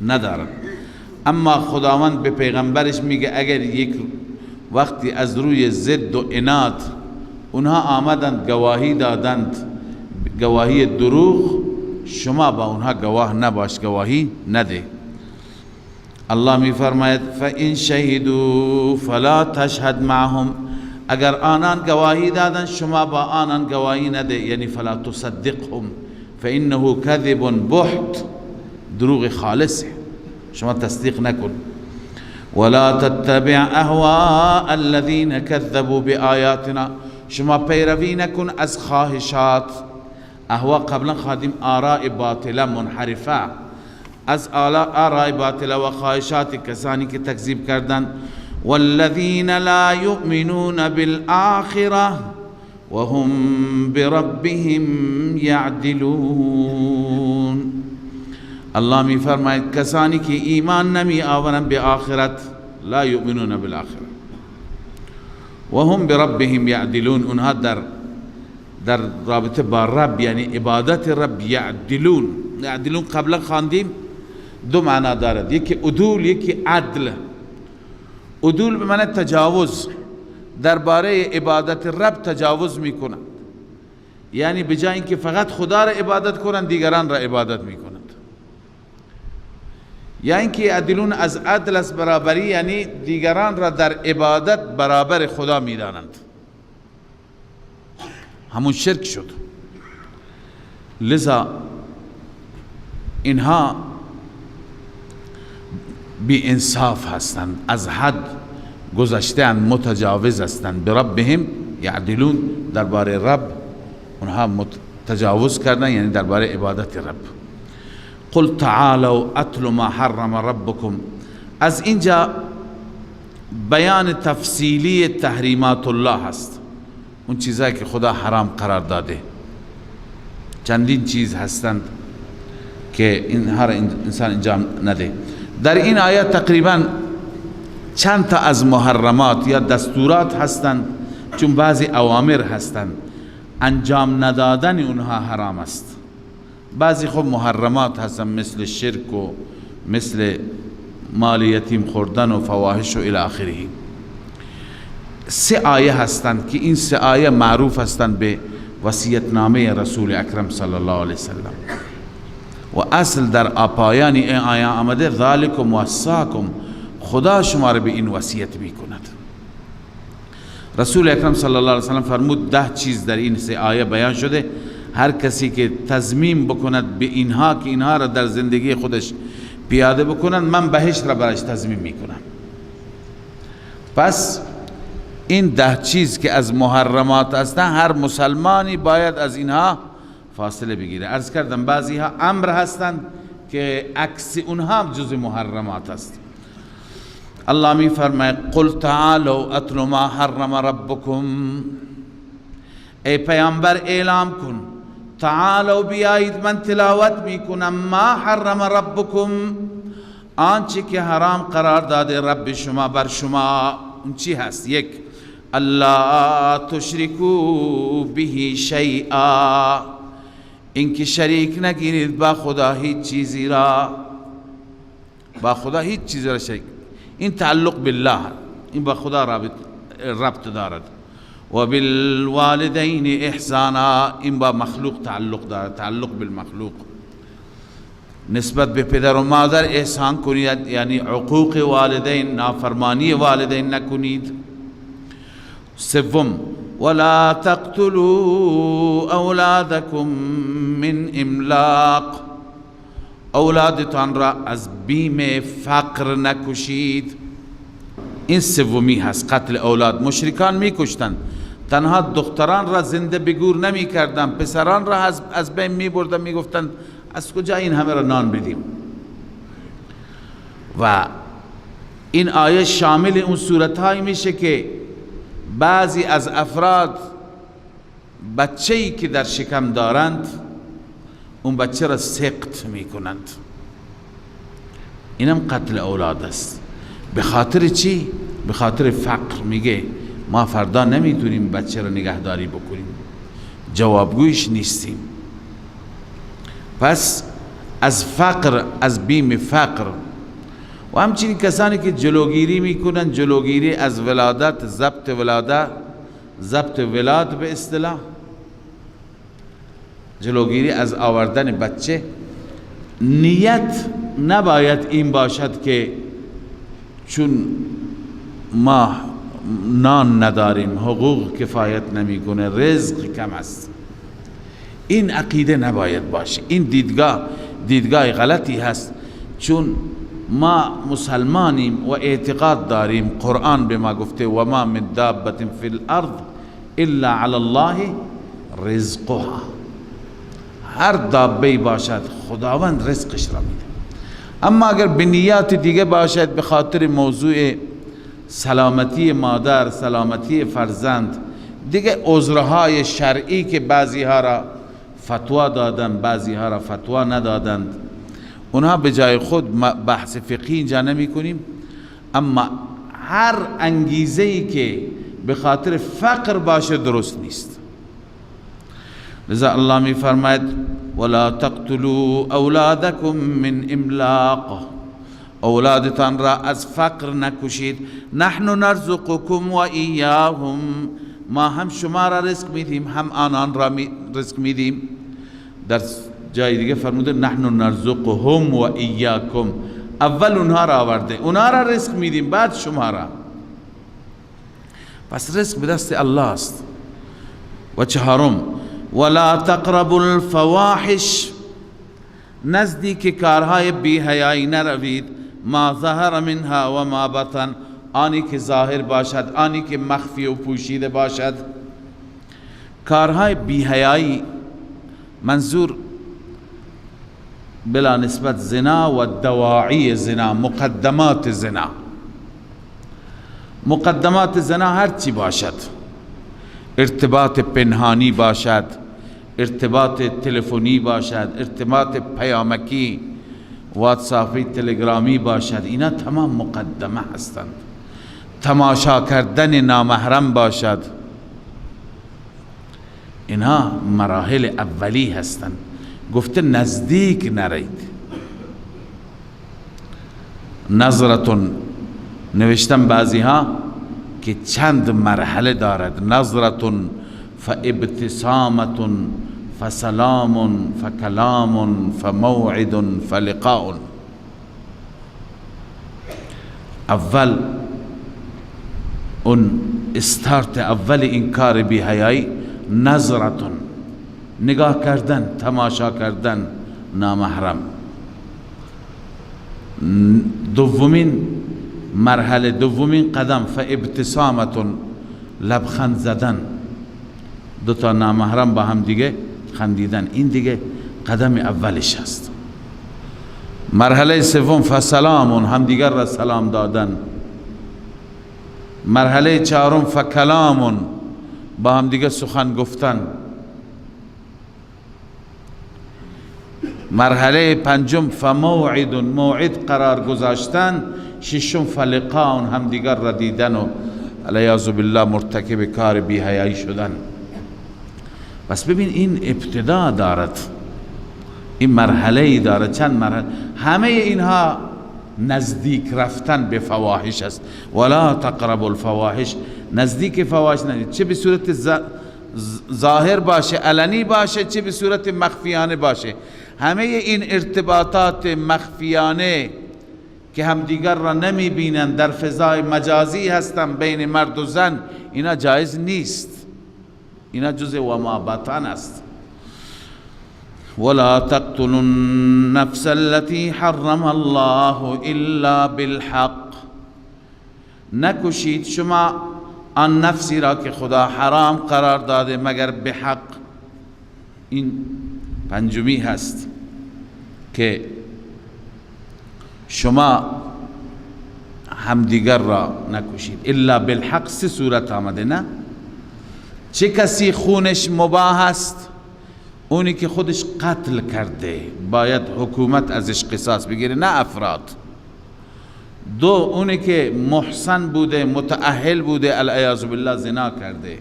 ندارن. اما خداوند به پیغمبرش میگه اگر یک وقتی از روی ضد و عناد اونها آمدند گواهی دادند، گواهی دروغ، شما با اونها گواه نباش، گواهی نده. الله می فرماید فَإِن شَهِدُوا فَلَا تَشْهَدْ معهم، اگر آنان گواهی دادن شما با آنان گواهی نده، یعنی فلا تصدقهم فإنه كذب بحت، دروغ خالص، شما تصدیق نکن. ولا تتبع اهواء الذين كذبوا بآياتنا، شما پیروی نکن از خواهشات. اهوا قبلا خادم آراء باطله منحرفه، از آراء باطله و خواهشات کسانی که تکذیب کردند. والذین لا یؤمنون بالآخرة وهم بربهم یعدلون. الله می فرماید کسانی که ایمان نمی آورند به آخرت، لا یؤمنون بالآخرة وهم بربهم یعدلون، اونها در رابطه با رب یعنی عبادت رب یعدلون. یعدلون قبلا خواندیم دو معنا دارد، یکی عدول یکی عدل. عدول به معنی تجاوز، درباره عبادت رب تجاوز میکنند، یعنی به جای اینکه فقط خدا را عبادت کنند دیگران را عبادت میکنند. یا اینکه یعدلون از عدل است برابری، یعنی دیگران را در عبادت برابر خدا میدانند، همون شرک شد. لذا اینها بی انصاف هستند، از حد گذشته‌اند، متجاوز هستند. بربهم یعدلون، درباره رب اونها تجاوز کردن، یعنی درباره عبادت رب. قل تعالوا اتل ما حرم ربکم، از اینجا بیان تفصیلی تحریمات الله هست، اون چیزایی که خدا حرام قرار داده. چندین چیز هستند که این هر انسان انجام نده. در این آیات تقریبا چند تا از محرمات یا دستورات هستند، چون بعضی اوامر هستند انجام ندادن اونها حرام است. بعضی خب محرمات هستند مثل شرک و مثل مال یتیم خوردن و فواحش و الی آخره. سه آیه هستند که این سه آیه معروف هستند به وصیتنامه رسول اکرم صلی الله علیه وسلم، و اصل در پایان این آیه آمده ذالکم وصاکم، خدا شما را به این وصیت می کند. رسول اکرم صلی الله علیه وسلم فرمود 10 چیز در این سه آیه بیان شده، هر کسی که تضمین بکند به اینها که اینها را در زندگی خودش پیاده بکنند، من بهشت را برایش تضمین می کنم. پس این 10 چیز که از محرمات هستند، هر مسلمانی باید از اینها فاصله بگیره. عرض کردم بعضی ها امر هستند که عکس اونها جز محرمات است. الله می فرماید قل تعالوا اتل ما حرم ربکم، ای پیامبر اعلام کن، تعالوا بیایید من تلاوت می کنم، ما حرم ربکم، آنچه که حرام قرار داده رب شما بر شما. اون چی هست؟ یک، الله تشرکو به شیئا، اینکه شریک نگیرید با خدا هیچ چیزی را، با خدا هیچ چیزی را شریک. این تعلق بالله، این با خدا ربط دارد. و بالوالدین احسانا، این با مخلوق تعلق دارد، تعلق بالمخلوق. نسبت به پدر و مادر احسان کنید، یعنی عقوق والدین، نافرمانی والدین نکنید. سوم، ولا تقتلوا اولادکم من املاق، اولادتان را از بیم فقر نکشید. این سومی هست، قتل اولاد. مشرکان میکشتند، تنها دختران را زنده به گور نمی کردن، پسران را از بین می بردن، می گفتن از کجا این همه را نان بدیم. و این آیه شامل اون صورتهایی میشه که بعضی از افراد بچه‌ای که در شکم دارند اون بچه را سقط میکنند. اینم قتل اولاد است. به خاطر چی؟ به خاطر فقر. میگه ما فردا نمیتونیم بچه را نگهداری بکنیم، جوابگویش نیستیم. پس از فقر، از بیم فقر. و همچنین کسانی که جلوگیری میکنن، جلوگیری از ولادت، ضبط ولاد به اصطلاح، جلوگیری از آوردن بچه. نیت نباید این باشد که چون ما نان نداریم، حقوق کفایت نمیکنه، رزق کم است. این عقیده نباید باشه. این دیدگاه غلطی هست، چون ما مسلمانیم و اعتقاد داریم قرآن به ما گفته و ما من دابة فی الارض الا علی الله رزقها. هر دابه‌ای باشد خداوند رزقش را میده. اما اگر به نیات دیگه باشد، به خاطر موضوع سلامتی مادر، سلامتی فرزند، دیگه عذرهای شرعی که بعضی ها را فتوا دادن، بعضی ها را فتوا ندادند، اونها به جای خود بحث فقهی اینجا نمی کنیم. اما هر انگیزه‌ای که به خاطر فقر باشه درست نیست. لذا الله می فرماید ولا تقتلوا اولادکم من املاق، اولادتان را از فقر نکشید. نحن نرزقکم و ایاهم، ما هم شما را رزق میدیم، هم آنان را رزق میدیم. در جای دیگه فرموده نحن نرزقهم و ایاکم، اول اونها را آورده، اونها را رزق میدیم بعد شما را. پس رزق به دست الله است. و چهارم ولا تقربوا الفواحش، نزدیک کارهای بی حیایی نروید. ما ظهر منها و ما بطن، آنی که ظاهر باشد، آنی که مخفی و پوشیده باشد. کارهای بی حیایی منظور بلا نسبت زنا و دواعی زنا، مقدمات زنا. مقدمات زنا هر چی باشد، ارتباط پنهانی باشد، ارتباط تلفنی باشد، ارتباط پیامکی واتساپی تلگرامی باشد، اینا تمام مقدمه هستند. تماشا کردن نامحرم باشد، اینا مراحل اولی هستند. گفته نزدیک نرید. نظرتون نوشتم بعضی ها که چند مرحله دارد. نظرتون فابتسامتون فسلام فکلام فموعد فلقاء. اول اون استارت اول این کار بی حیایی نظرتون، نگاه کردن، تماشا کردن نامحرم. دومین مرحله، دومین قدم فابتسامتون، لبخند زدن، دو تا نامحرم با هم دیگه خندیدن، این دیگه قدم اولش است. مرحله سوم فسلامون، هم دیگر را سلام دادن. مرحله چهارم فکلامون، با هم دیگه سخن گفتن. مرحله پنجم فموعد، موعد قرار گذاشتن. ششم فلقاء، هم دیگر را دیدن و علیاذ بالله مرتکب کار بی حیایی شدن. بس ببین این ابتدا دارد، این مرحله دارد، چند مرحله. همه اینها نزدیک رفتن به فواحش است. ولا تقربوا الفواحش، نزدیک فواحش نرید، چه به صورت ظاهر باشه، علنی باشه، چه به صورت مخفیانه باشه. همه این ارتباطات مخفیانه که همدیگر را نمی بینند، در فضای مجازی هستند بین مرد و زن، اینا جایز نیست. اینا جزء و ما بطن است. ولا تقتلوا النفس التي حرم الله الا بالحق، نکشید شما آن نفسی را که خدا حرام قرار داده مگر به حق. این پنجمی هست که شما همدیگر را نکشید. الا بالحق سه صورت آمده، نه؟ چه کسی خونش مباح است؟ اونی که خودش قتل کرده باید حکومت ازش قصاص بگیره، نه افراد. دو، اونی که محسن بوده، متأهل بوده، العیاذ بالله زنا کرده.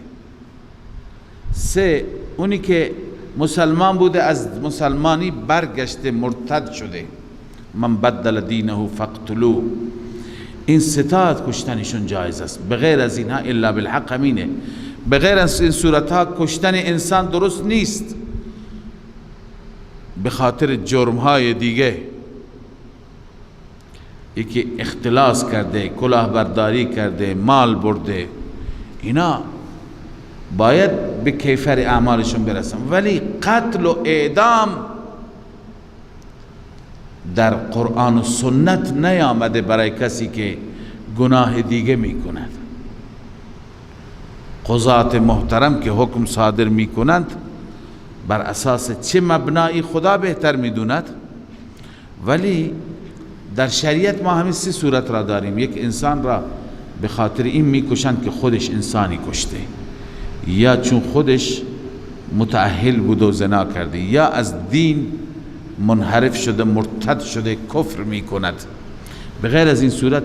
سه، اونی که مسلمان بوده از مسلمانی برگشته مرتد شده، من بدل دینه فقتلوه. این ستاد کشتنشون جایز است. بغیر از اینها الا بالحق همینه. بغیر از این صورتها کشتن انسان درست نیست. به خاطر جرمهای دیگه، یکی اختلاس کرده، کلاهبرداری کرده، مال برده، اینا باید به کیفر اعمالشون برسن. ولی قتل و اعدام در قرآن و سنت نیامده برای کسی که گناه دیگه میکند. قضات محترم که حکم صادر میکنند بر اساس چه مبنایی خدا بهتر میدوند. ولی در شریعت ما همین سه صورت را داریم. یک، انسان را به خاطر این میکشند که خودش انسانی کشته، یا چون خودش متأهل بود و زنا کرده، یا از دین منحرف شده، مرتد شده، کفر میکند. بغیر از این صورت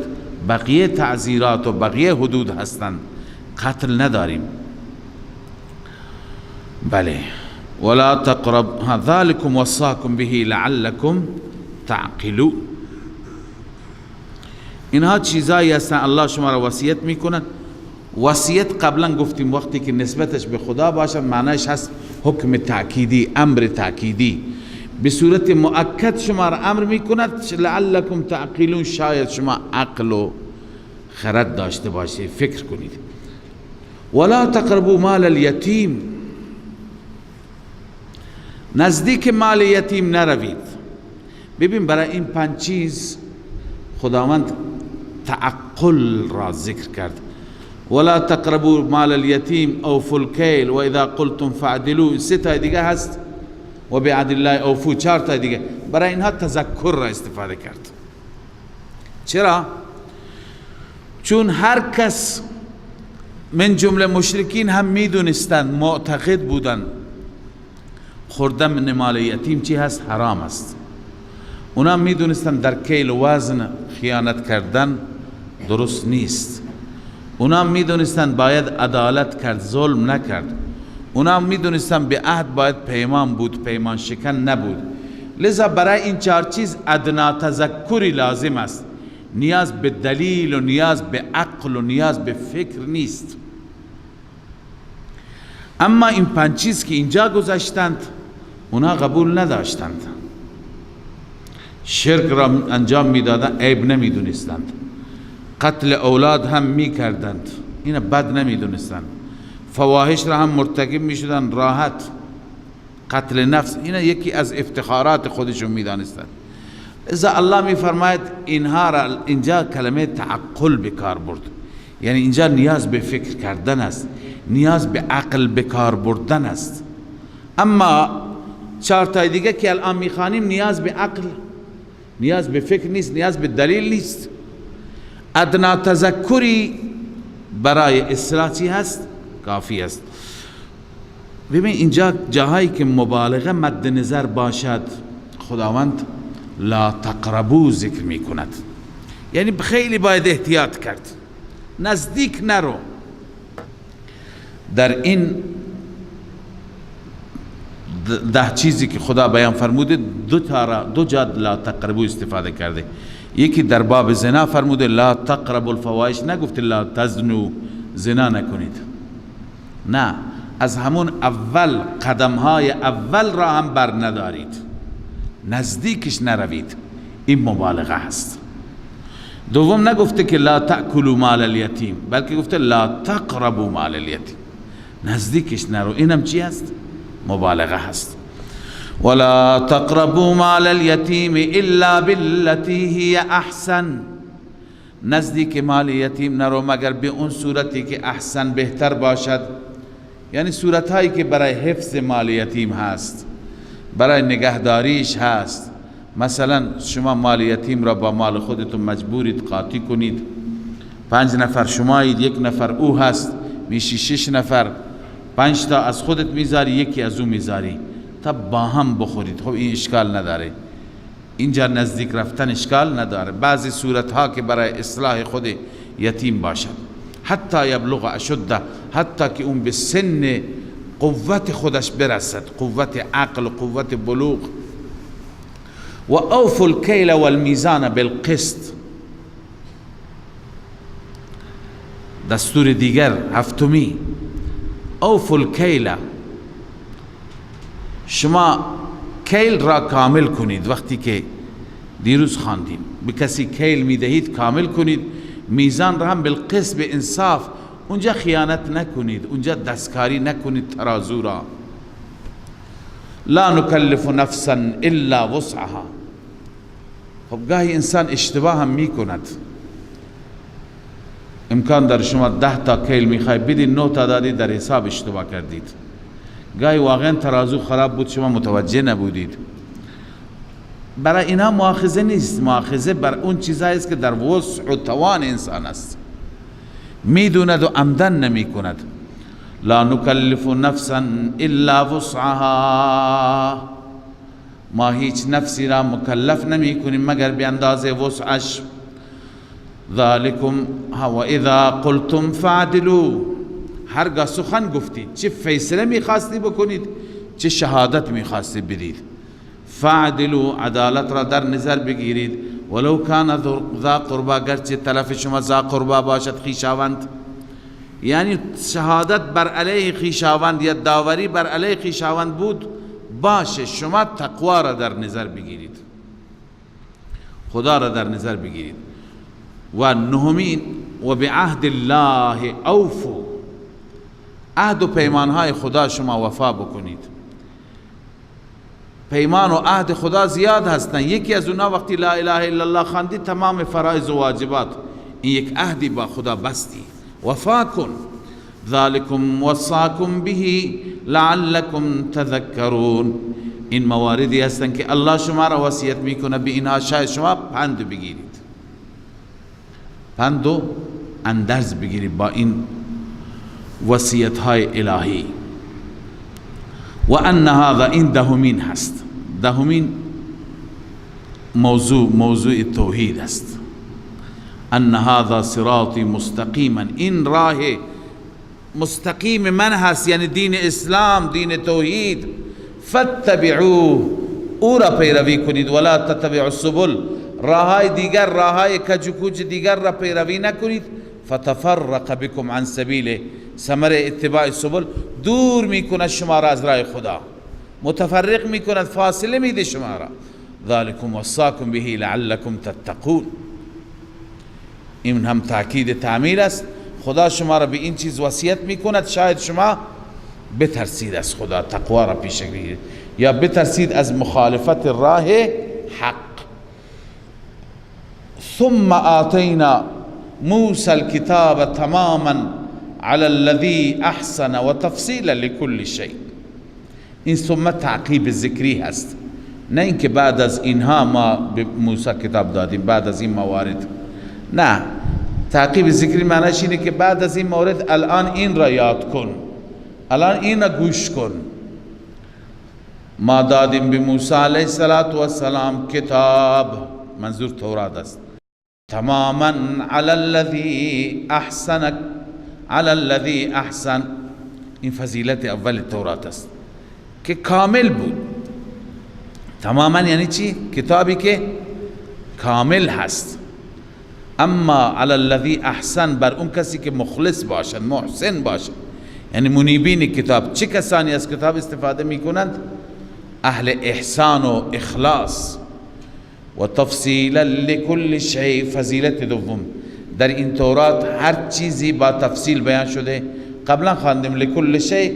بقیه تعزیرات و بقیه حدود هستند، قتل نداریم. بله. ولا تقرب ذلكم وصاكم به لعلكم تعقلون. اینها چیزایی هستن الله شما را وصیت میکنند. وصیت قبلا گفتیم وقتی که نسبتش به خدا باشد معنیش هست حکم تأکیدی، امر تأکیدی. به صورت مؤکد شما را امر میکند لعلکم تعقلون، شاید شما عقل و خرد داشته باشید، فکر کنید. ولا تقربوا مال الیتیم، نزدیک مال یتیم نروید. ببین برای این 5 چیز خداوند تعقل را ذکر کرد. ولا تقربوا مال الیتیم اوفوا الکیل و اذا قلتم فعدلوا. 3 تا دیگه هست و بعدل الله اوفوا. 4 تا دیگه. برای اینها تذکر را استفاده کرد. چرا؟ چون هر کس من جمله مشرکین هم میدونستند، معتقد بودند خوردن مال یتیم چی هست؟ حرام است. اونا میدونستند در کیل و وزن خیانت کردن درست نیست. اونا میدونستند باید عدالت کرد، ظلم نکرد. اونا میدونستند به عهد باید پیمان بود، پیمان شکن نبود. لذا برای این 4 چیز ادنا تذکری لازم است. نیاز به دلیل و نیاز به عقل و نیاز به فکر نیست. اما این 5 چیز که اینجا گذاشتند اونا قبول نداشتند. شرک را انجام میدادند، عیب نمیدونستند. قتل اولاد هم میکردند، اینا بد نمیدونستند. فواحش را هم مرتکب میشدند راحت. قتل نفس اینا یکی از افتخارات خودشون میدانستند. اذا الله میفرماید اینها را اینجا کلمه تعقل به کار برد، یعنی اینجا نیاز به فکر کردن است، نیاز به عقل به کار بردن است. اما 4 تا دیگه که الان میخوانیم نیاز به عقل، نیاز به فکر نیست، نیاز به دلیل نیست. ادنا تذکری برای اصلاحی هست کافی است. ببین اینجا جاهایی که مبالغه مد نظر باشد خداوند لا تقربو ذکر می کند، یعنی خیلی باید احتیاط کرد، نزدیک نرو. در این 10 چیزی که خدا بیان فرموده 2 جا لا تقربو استفاده کرده. یکی در باب زنا فرموده لا تقربوا الفواحش، نگفته لا تزنوا، زنا نکنید. نه، از همون اول قدمهای اول را هم بر ندارید، نزدیکش نروید. این مبالغه هست. دوم نگفته که لا تأکلوا مال الیتیم، بلکه گفته لا تقربوا مال الیتیم، نزدیکش نرو. اینم چی هست؟ مبالغه هست. ولا تقربوا مال اليتيم الا بالتي هي احسن، نزدیک مال یتیم نرو مگر به اون صورتی که احسن بهتر باشد، یعنی صورتهایی که برای حفظ مال یتیم هست، برای نگهداریش هست. مثلا شما مال یتیم را با مال خودتون مجبورید قاطی کنید، 5 نفر شمایید، 1 نفر او هست، میشی 6 نفر، 5 تا از خودت میذاری، 1 از او میذاری تا با هم بخورید. خب این اشکال نداره، اینجا نزدیک رفتن اشکال نداره. بعضی صورتها که برای اصلاح خود یتیم باشد، حتی یبلغ اشده، حتی که اون به سن قوت خودش برسد، قوت عقل و قوت بلوغ. و اوفوا الکیل والمیزان بالقسط. دستور دیگر هفتمی، اوفوا الکیل، شما کیل را کامل کنید. وقتی که دیروز خواندیم به کسی کیل میدهید کامل کنید، میزان را هم بالقسط، به انصاف. اونجا خیانت نکنید، اونجا دستکاری نکنید ترازو را. لا نکلف نفسا الا وسعها. خب گاهی انسان اشتباه هم میکند، امکان داره شما 10 تا کیل میخوای بدید، 9 تا دادید، در حساب اشتباه کردید. گاهی واقعا ترازو خراب بود، شما متوجه نبودید. برای اینا مؤاخذه نیست، مؤاخذه بر اون چیزایی است که در وسع و توان انسان است، میدوند و عمدن نمی کند. لا نکلف نفسا الا وسعها، ما هیچ نفسی را مکلف نمی کنیم مگر به اندازه وسعش. ذالکم و اذا قلتم فعدلوا، هرگاه سخن گفتید، چه فیصله میخواستی بکنید، چه شهادت میخواستی بدید، فعدلوا، عدالت را در نظر بگیرید. ولو کان ذا قربا، گرچه طرف شما ذا قربا باشد، خویشاوند. یعنی شهادت بر علیه خویشاوند یا داوری بر علیه خویشاوند بود، باشه، شما تقوا را در نظر بگیرید، خدا را در نظر بگیرید. و نهمین، و بعهد الله اوفو، عهد و پیمانهای خدا شما وفا بکنید. پیمان و عهد خدا زیاد هستن، یکی از اونها وقتی لا اله الا الله خواندی تمام فرائض و واجبات، این یک عهدی با خدا بستی، وفا کن. ذالکم وصاکم به لعلکم تذکرون، این مواردی هستن که الله شما را وصیت میکنه به اینها، شاید شما پند بگیرید، پند و اندرز بگیرید با این وصیت های الهی. و ان هذا، این دهمین هست، دهمین موضوع توحید است. ان هذا صراطی مستقیما، این راه مستقیم من هست، یعنی دین اسلام، دین توحید. فاتبعوه، او را پیروی کنید. ولا تتبعوا السبل، راههای دیگر، راههای کجکوج دیگر را پیروی نکنید. فتفرق بكم عن سبیله، ثمره اتباع سبل دور میکند شما را از راه خدا، متفرق میکند، فاصله میده شما را. ذالکم وصاکم به لعلکم تتقون، این هم تاکید تعمیل است. خدا شما را به این چیز وصیت میکند شاید شما بترسید از خدا، تقوا را پیش بگیرید، یا بترسید از مخالفت راه حق. ثم آتینا موسی الكتاب تماما على الذي احسن و تفصیلا لكل شيء. این ثم تعقیب ذکری هست، نه اینکه بعد از اینها ما به موسی کتاب دادیم، بعد از این موارد، نه. تعقیب ذکری معنیش اینه که بعد از این مورد الان این را یاد کن، الان این را گوش کن. ما دادیم به موسی علیه السلام کتاب، منظور تورات است، تماما علی الذی احسن، علی الذی احسن، این فضیلت اول تورات است که کامل بود. تماما یعنی چی؟ کتابی که کامل هست. اما علی الذی احسن، بر اون کسی که مخلص باشد، محسن باشد، یعنی منیبین کتاب. چه کسانی از کتاب استفاده می کنند؟ اهل احسان و اخلاص. و تفصیلا لكل شیء، فضیلت دوم در این تورات هر چیزی با تفصیل بیان شده. قبلا خواندیم لكل شیء،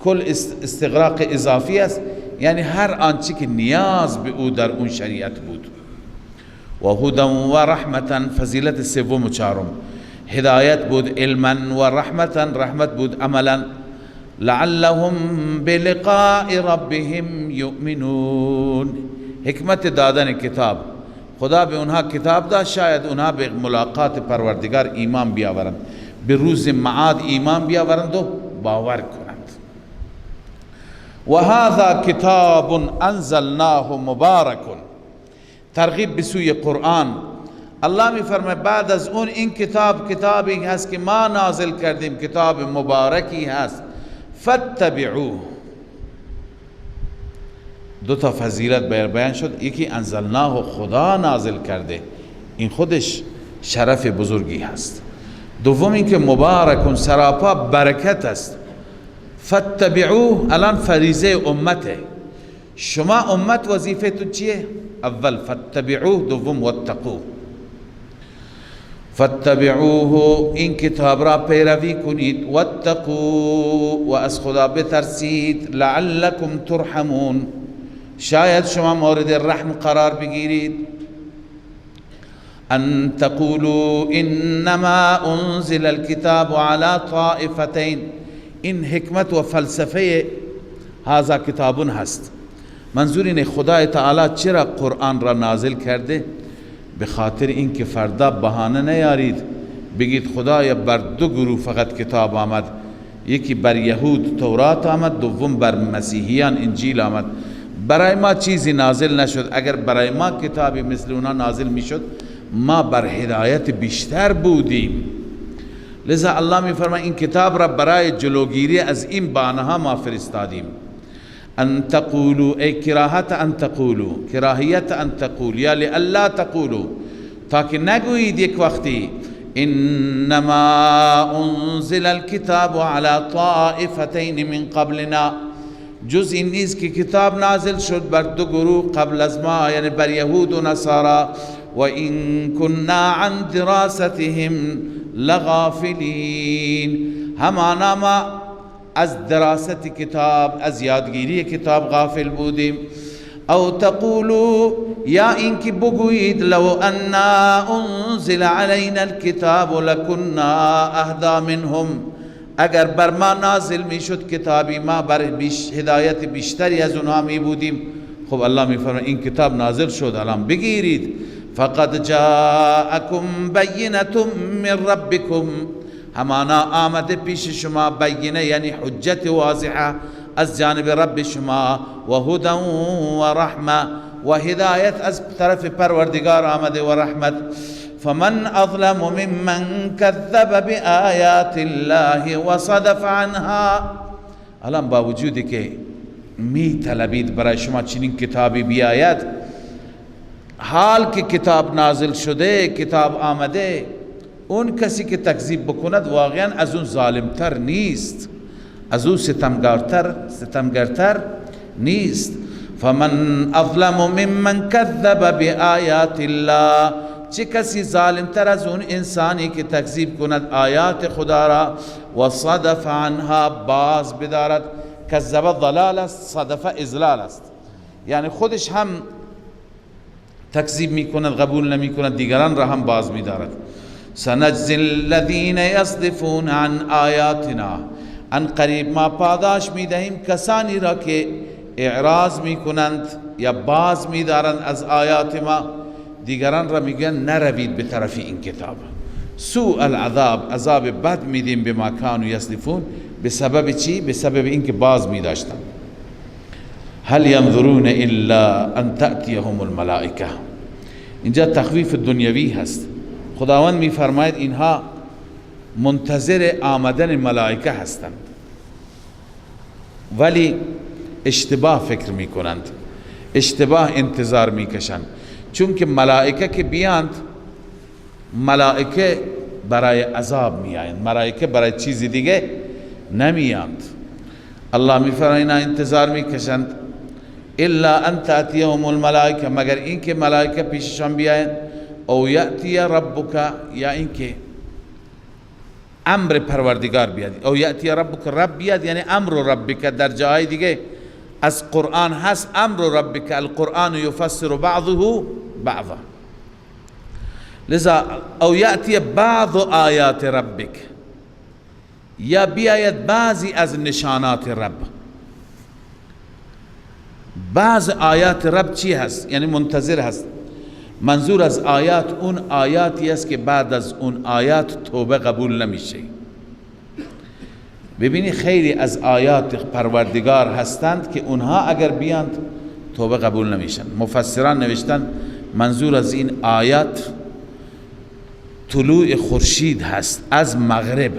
کل استغراق اضافی است، یعنی هر آنچه که نیاز به او در اون شریعت بود. و هدى و رحمتا، فضیلت سوم و چهارم. هدایت بود علما و رحمتا، رحمت بود عملا. لعلهم بلقاء ربهم یؤمنون، حکمت دادن کتاب، خدا به اونها کتاب داد شاید اونها به ملاقات پروردگار ایمان بیاورند، به روز معاد ایمان بیاورند و باور کنند. و هذا کتاب انزلناه مبارک، ترغیب به سوی قرآن. الله می فرماید بعد از اون این کتاب کتابی هست که ما نازل کردیم، کتاب مبارکی هست. فاتبعوه، دو تا فضیلت بیان شد، یکی انزلناه خدا نازل کرده، این خودش شرف بزرگی هست. دوم این که مبارکون، سراپا برکت است. فاتبعوه الان فریضه امته، شما امت وظیفه تو چیه؟ اول فاتبعوه، دوم واتقوه. فاتبعوه، این کتاب را پیروی کنید. واتقوه، و از خدا بترسید. لعلکم ترحمون، شاید شما مورد رحم قرار بگیرید. ان تقولوا انما انزل الكتاب على طائفتين، این حکمت و فلسفه هذا کتابون هست. منظور اینه خدای تعالی چرا قرآن را نازل کرده؟ به خاطر اینکه فردا بهانه نیارید بگید خدایا بر دو گروه فقط کتاب آمد، یکی بر یهود تورات آمد، دوم بر مسیحیان انجیل آمد، برای ما چیزی نازل نشد. اگر برای ما کتابی مثل اونا نازل میشد ما بر هدایت بیشتر بودیم. لذا الله می فرماید این کتاب را برای جلوگیری از این بانها ما فرستادیم. ان تقولوا، ای کراهت ان تقولوا، کراهیت ان تقول، یا لئلا تقولوا، تاکه نگویید یک وقتی انما انزل الكتاب على طائفتين من قبلنا، جز این نیست که کتاب نازل شد بر دو گروه قبل از ما، یعنی بر یهود و نصارا. و این كنا عن دراستهم لغافلین، همانا ما از دراست کتاب، از یادگیری کتاب غافل بودیم. او تقولوا، یا اینکه بگویید لو انا انزل علینا الكتاب لكنا اهدى منهم، اگر بر ما نازل می شد کتابی ما بر هدایت بیشتری از اونها می بودیم. خب الله می فرماید این کتاب نازل شد الان بگیرید. فقد جاءكم بینة من ربكم، همانا آمده پیش شما بینه یعنی حجت واضحه از جانب رب شما، و هدى و رحمه، و هدایت از طرف پروردگار آمده و رحمت. فمن اظلم ممن كذب بآیات الله و صدف عنها، الان با وجودی که می طلبید برای شما چنین کتابی بیاید، حال که کتاب نازل شده، کتاب آمده، اون کسی که تکذیب بکند واقعا از اون ظالمتر نیست، از اون ستمگرتر نیست. فمن اظلم ممن كذب بآیات الله، چه کسی ظالمتر از اون انسانی که تکذیب کند آیات خدا را و صدف عنها، باز بدارد. کذب ضلال است، صدف اضلال است، یعنی خودش هم تکذیب می کند، قبول نمی کند، دیگران را هم باز می دارد. سنجزی الذین یصدفون عن آیاتنا، ان قریب ما پاداش می دهیم کسانی را که اعراض می کنند یا باز می دارند از آیات ما، دیگران را میگن نروید به طرف این کتاب. سوء العذاب، عذاب بد میدیم به ما کانوا یصدفون، به سبب چی؟ به سبب اینکه باز می داشتن. هل ينظرون الا ان تأتيهم الملائکه، اینجا تخویف دنیوی هست. خداوند می فرماید اینها منتظر آمدن ملائکه هستند، ولی اشتباه فکر می کنند، اشتباه انتظار می کشند. چون که ملائکه که بیاند، ملائکه برای عذاب می آیند، ملائکه برای چیز دیگه نمی آیند. الله می فرماید انتظار می کشند الا ان تأتیهم الملائکه، مگر اینکه ملائکه پیششان بیاید. او یأتی ربک، یا اینکه امر پروردگار بیاد. او یأتی ربک، رب بیاد یعنی امر ربک. در جای دیگه از قرآن هست امر ربک، القرآن یفسر بعضه بعضا. لذا او یأتی بعض آیات ربک، یا بیاید بعضی از نشانات رب. بعض آیات رب چی هست؟ یعنی منتظر هست. منظور از آیات اون آیاتی است که بعد از اون آیات توبه قبول نمیشه. ببینی خیلی از آیات پروردگار هستند که اونها اگر بیاند توبه قبول نمیشن. مفسران نوشتن منظور از این آیات طلوع خورشید هست از مغرب.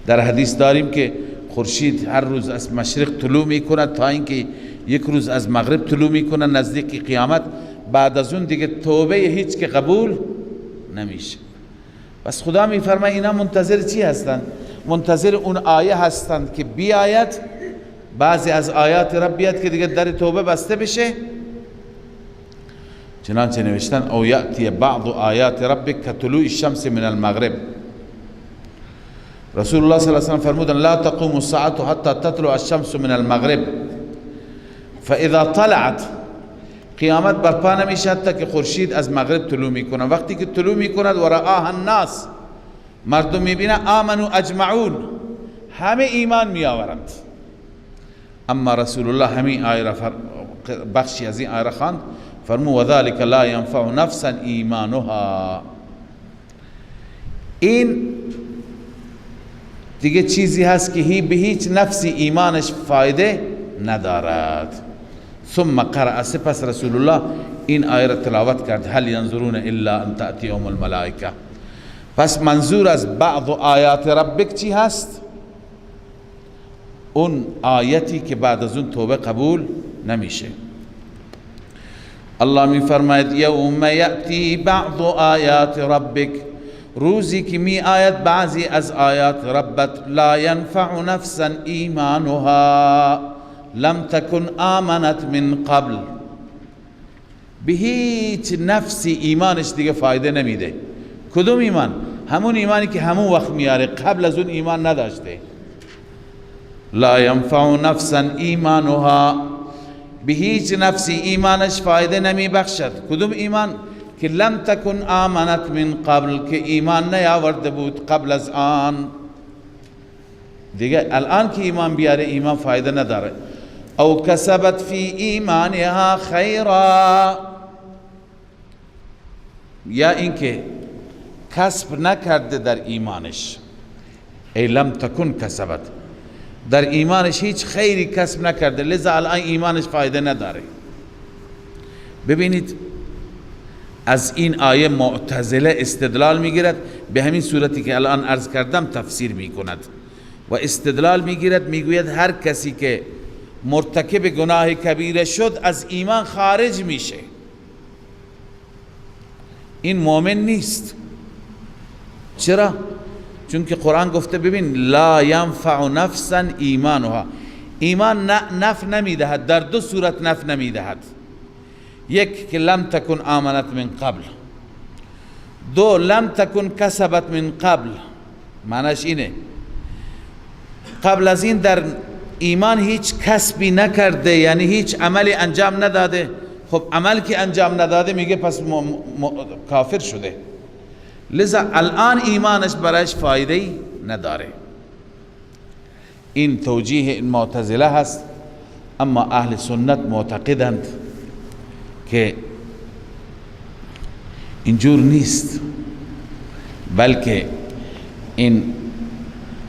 در حدیث داریم که خورشید هر روز از مشرق طلوع میکند تا اینکه یک روز از مغرب طلوع میکنه نزدیک قیامت. بعد از اون دیگه توبه هیچ که قبول نمیشه. پس خدا میفرماید اینا منتظر چی هستند؟ منتظر اون آیه هستند که بیاید، بعضی از آیات رب بیاد که دیگه در توبه بسته بشه. چنانچه نوشتن او یأتی بعض آیات ربک کطلوع الشمس من المغرب. رسول الله صلی الله علیه وسلم فرمودن لا تقوم الساعة حتى تطلع الشمس من المغرب فاذا طلعت، قیامت برپا نمیشه حتی که خورشید از مغرب طلوع میکنه. وقتی که طلوع میکند و رآها الناس، مردم میبینن آمنوا اجمعون، همه ایمان میآورند. اما رسول الله همین آیه بخشی از این آیه خواند، فرمود و ذلك لا ينفع نفسا ایمانها. این دیگه چیزی هست که به هیچ نفسی ایمانش فایده ندارد. ثم قرأ، سپس رسول الله این آیه را تلاوت کرد هل ينظرون الا ان تأتيهم الملائکه. پس منظور از بعض آیات ربک چی هست؟ اون آیتی که بعد از اون توبه قبول نمیشه. الله می فرماید یوم یأتی بعض آیات ربک، روزی که می آید بعضی از آیات ربت، لا ينفع نفسا ایمانها لم تكن آمنت من قبل. به هیچ نفسی ایمانش دیگه فایده نمیده. کدوم ایمان؟ همون ایمانی که همون وقت میاره، قبل از اون ایمان نداشته. لا ينفع نفسا ایمانها، به هیچ نفسی ایمانش فایده نمی بخشد. کدوم ایمان؟ که لم تکن آمنت من قبل، که ایمان نیاورده بود قبل از آن. دیگه الان که ایمان بیاره ایمان فایده نداره. او کسبت فی ایمانها خیرا، یا اینکه کسب نکرده در ایمانش. ای لم تکن کسبت، در ایمانش هیچ خیری کسب نکرده، لذا الان ایمانش فایده نداره. ببینید از این آیه معتزله استدلال میگیرد، به همین صورتی که الان عرض کردم تفسیر میکند و استدلال میگیرد، میگوید هر کسی که مرتکب گناه کبیره شد از ایمان خارج میشه، این مؤمن نیست. چرا؟ چون که قرآن گفته ببین لا ینفع نفسا ایمانها، ایمان نفع نمیدهد، در دو صورت نفع نمیدهد. یک که لم تکن آمنت من قبل، دو لم تکن کسبت من قبل. معنیش اینه قبل از این در ایمان هیچ کسبی نکرده، یعنی هیچ عملی انجام نداده. خب عمل که انجام نداده میگه پس کافر شده، لذا الان ایمانش برایش فایده نداره. این توجیه معتزله هست. اما اهل سنت معتقدند که اینجور نیست، بلکه این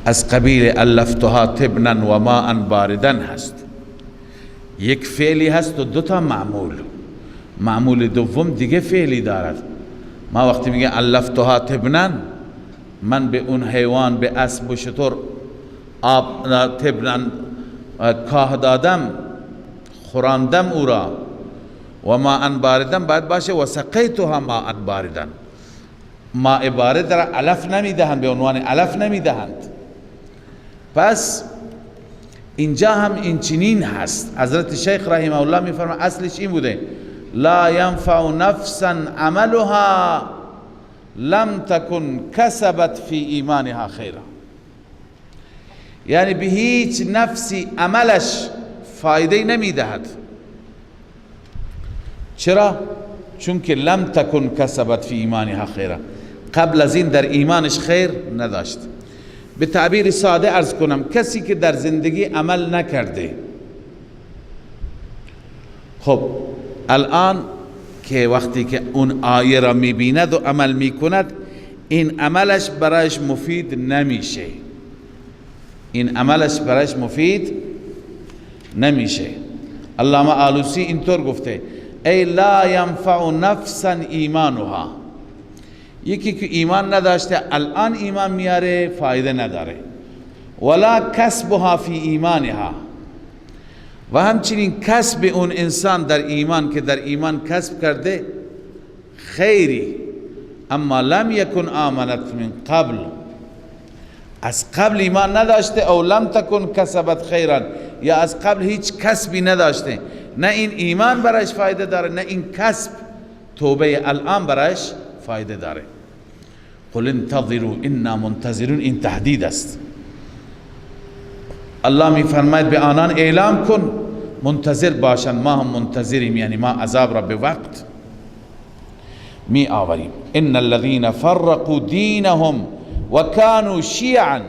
از قبیل الفتها تبنا و ماء باردن هست. یک فعلی هست و دوتا معمول. معمول دوم دیگه فعلی دارد. ما وقتی میگه الفتها تبنا، من به اون حیوان، به اسب و شتر آب تبنا کاه دادم، خوراندم او را، و ماء باردن باید باشه و سقیتها ماء باردن. ماء بارد را علف نمیدهند، به عنوان علف نمیدهند. پس اینجا هم این چنین هست. حضرت شیخ رحمه الله میفرماید اصلش این بوده لا ينفع نفسا عملها لم تكن کسبت فی ایمانها خیرا، یعنی به هیچ نفسی عملش فایده نمیدهد. چرا؟ چون که لم تکن کسبت فی ایمانها خیرا، قبل از این در ایمانش خیر نداشت. به تعبیر ساده عرض کنم، کسی که در زندگی عمل نکرده، خب الان که وقتی که اون آیه را میبیند و عمل میکند، این عملش برایش مفید نمیشه، این عملش برایش مفید نمیشه. علامه آلوسی اینطور گفته: ای لا ینفع نفسا ایمانها، یکی که ایمان نداشته الان ایمان میاره فایده نداره. ولا کسبها فی ایمانها، و همچنین کسب اون انسان در ایمان که در ایمان کسب کرده خیری، اما لم یکن آمنت من قبل، از قبل ایمان نداشته، او لم تکن کسبت خیرا، یا از قبل هیچ کسبی نداشته، نه این ایمان برایش فایده داره نه این کسب توبه الان برایش فایده داره. قل انتظروا انا منتظرون، این تهدید است. الله می فرماید به آنان اعلام کن منتظر باشند، ما هم منتظریم، یعنی ما عذاب را به وقت می آوریم. ان الذين فرقوا دینهم و كانوا شیعا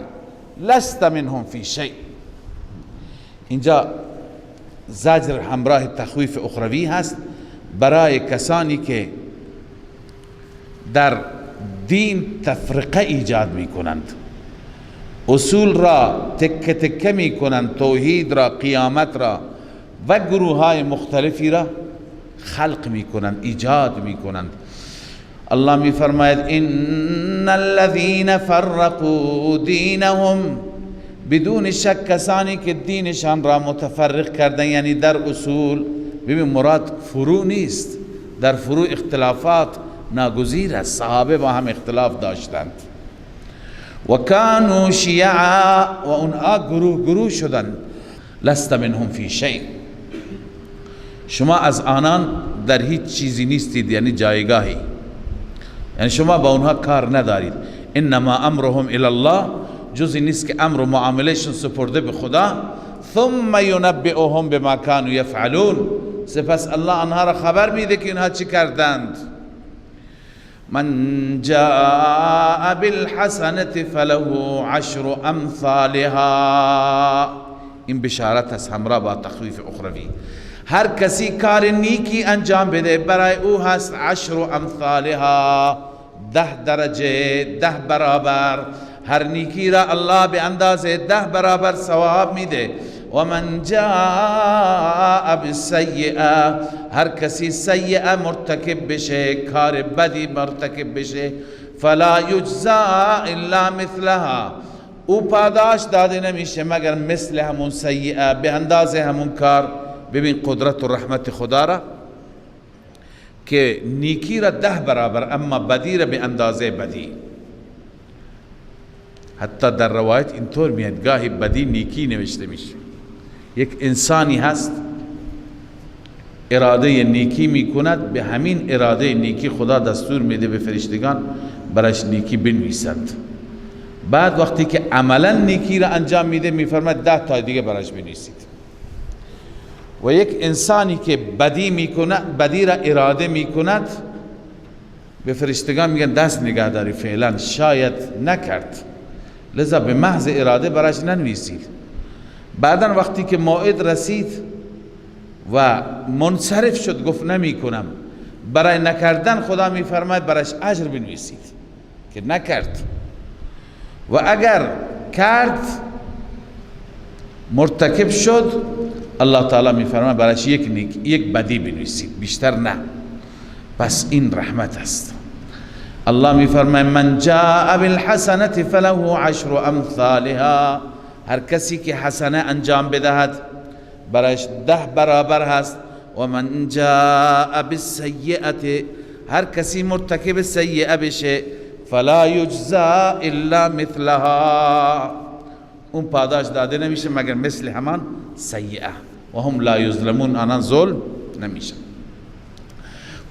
لست منهم فی شیء. اینجا زجر همراه تخویف اخروی هست برای کسانی که در دین تفرقه ایجاد می کنند، اصول را تکه تکه می کنند، توحید را، قیامت را و گروه های مختلفی را خلق می کنند، ایجاد می کنند. الله می فرماید ان الذين فرقوا دینهم، بدون شک کسانی که دینشان را متفرق کردن، یعنی در اصول، ببین مراد فروع نیست، در فروع اختلافات ناگزیر است، صحابه با هم اختلاف داشتند. و کانوا شیعا، و اونها گروه شدند. لست منهم فی شیء، شما از آنان در هیچ چیزی نیستید، یعنی جایگاهی، یعنی شما با اونها کار ندارید. انما امرهم الی الله، جزی نیست که امر و معاملهشون سپرده به خدا. ثم ینبئهم بما كانوا یفعلون، سپس الله آنها را خبر میده که اینها چی کردند. من جاء بالحسنة فله عشر امثالها، این بشارت است همراه با تخویف اخروی. هر کسی کار نیکی انجام بده برای او هست 10 امثالها، 10 درجه، 10 برابر. هر نیکی را الله به اندازه 10 برابر ثواب میده. و من جاء بالسیئه، هر کسی سیئه مرتکب بشه، کار بدی مرتکب بشه، فلا یجزا الا مثلها، او پاداش داده نمیشه مگر مثل همون سیئه، به اندازه همون کار. ببین قدرت و رحمت خدا را که نیکی را 10 برابر، اما بدی را به اندازه بدی. حتی در روایت اینطور میاد گاهی بدی نیکی نوشته میشه. یک انسانی هست اراده نیکی میکند، به همین اراده نیکی خدا دستور میده به فرشتگان برایش نیکی بنویسند. بعد وقتی که عملا نیکی را انجام میده میفرماید 10 تا دیگه برایش بنویسید. و یک انسانی که بدی میکند، بدی را اراده میکند، به فرشتگان میگن دست نگهداری، فعلا شاید نکرد، لذا به محض اراده برایش ننویسید. بعدا وقتی که موعد رسید و منصرف شد، گفت نمی کنم، برای نکردن خدا میفرماید برایش اجر بنویسید که نکرد. و اگر کرد، مرتکب شد، الله تعالی میفرماید برایش یک بدی بنویسید، بیشتر نه. پس این رحمت است. الله میفرماید من جاء بالحسنة فله 10 امثالها، هر کسی که حسنه انجام بدهد برایش 10 برابر هست. و من جاء بالسیئة، هر کسی مرتکب سیئه بشه، فلا یجزا الا مثلها، اون پاداش داده نمیشه مگر مثل همان سیئه. و هم لا یظلمون، آنان ظلم نمیشن.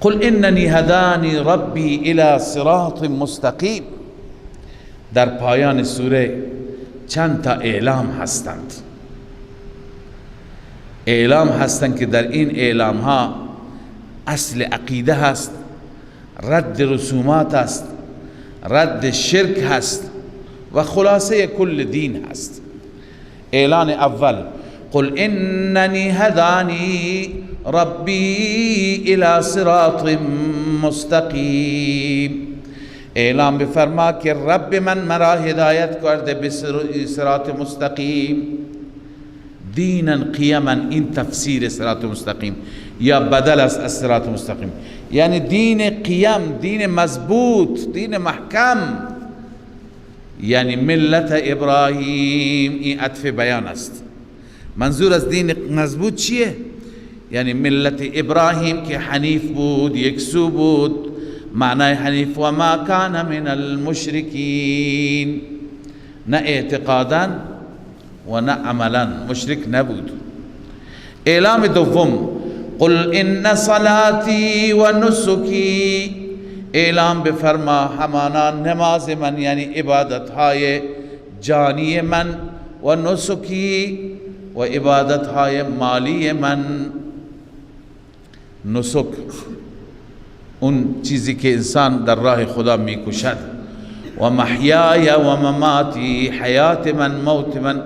قل اننی هدانی ربی الى صراط مستقیم. در پایان سوره چند تا اعلام هستند، اعلام هستند که در این اعلام ها اصل عقیده هست، رد رسومات است، رد شرک هست و خلاصه کل دین هست. اعلان اول قل اننی هدانی ربی الى صراط مستقیم، اعلام بفرما که رب من مرا هدایت کرده به صراط مستقیم. دینا قیما، این تفسیر صراط مستقیم یا بدل است از صراط مستقیم، یعنی دین قیم، دین مضبوط، دین محکم، یعنی ملت ابراهیم. این عطف بیان است. منظور از دین مضبوط چیه؟ یعنی ملت ابراهیم که حنیف بود، یکسو بود. معنای حنیف و ما کان من المشرکین، نه اعتقادا و نه عملا مشرک نبود. اعلام دوم قل ان صلاتی و نسکی، اعلام بفرما همانا نماز من یعنی عبادت های جانی من، و نسکی و عبادت های مالی من. نسک اون چیزی که انسان در راه خدا میکشد. و محیای و مماتی، حیات من موت من،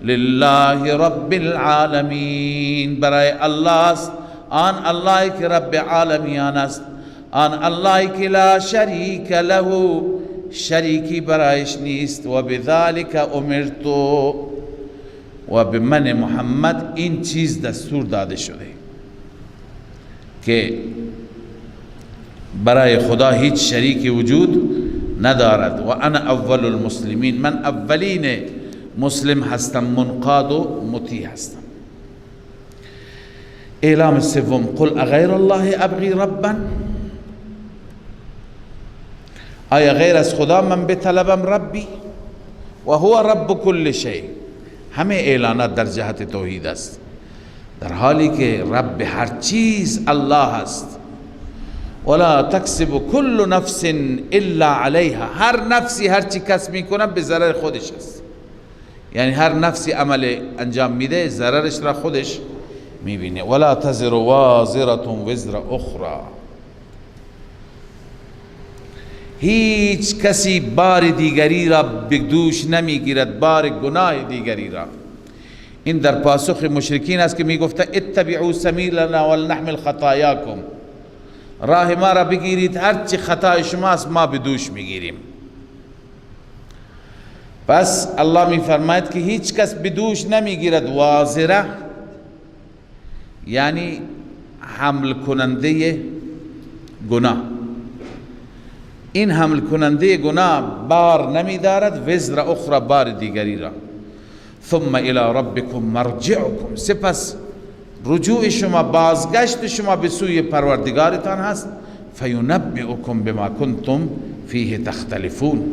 لله رب العالمین، برای الله است، آن اللهی که رب عالمیان است، آن اللهی که لا شریک له، شریکی برایش نیست. و بذلک امرتو، و به من محمد این چیز دستور داده شده که برای خدا هیچ شریکی وجود ندارد. و انا اول المسلمین، من اولین مسلم هستم، منقاد و مطیع هستم. اعلام سوم قل اغیر الله ابغی ربا، آیا غیر از خدا من بطلبم ربی؟ و هو رب کل شیء. همه اعلانات در جهت توحید است، در حالی که رب هر چیز الله است. ولا تکسب کل نفس الا علیها، هر نفسی هر چی کسب میکنه به ضرر خودش است. یعنی هر نفسی عمل انجام میده ضررش را خودش میبینه. ولا تزر وازرة وزر اخرى، هیچ کسی بار دیگری را به دوش نمیگیرد، بار گناه دیگری را. این در پاسخ مشرکین است که میگفته اتبعوا سبیلنا ولنحمل خطایاکم، راه ما را بگیرید، هرچی خطای شماست ما به دوش میگیریم. پس الله میفرماید که هیچ کس به دوش نمیگیرد. وازره یعنی حمل کننده گناه، این حمل کننده گناه بار نمیدارد، وزر اخرى بار دیگری را. ثم الى ربکم مرجعکم، سپس رجوع شما، بازگشت شما به سوی پروردگارتان هست. فینبئکم بما کنتم فیه تختلفون،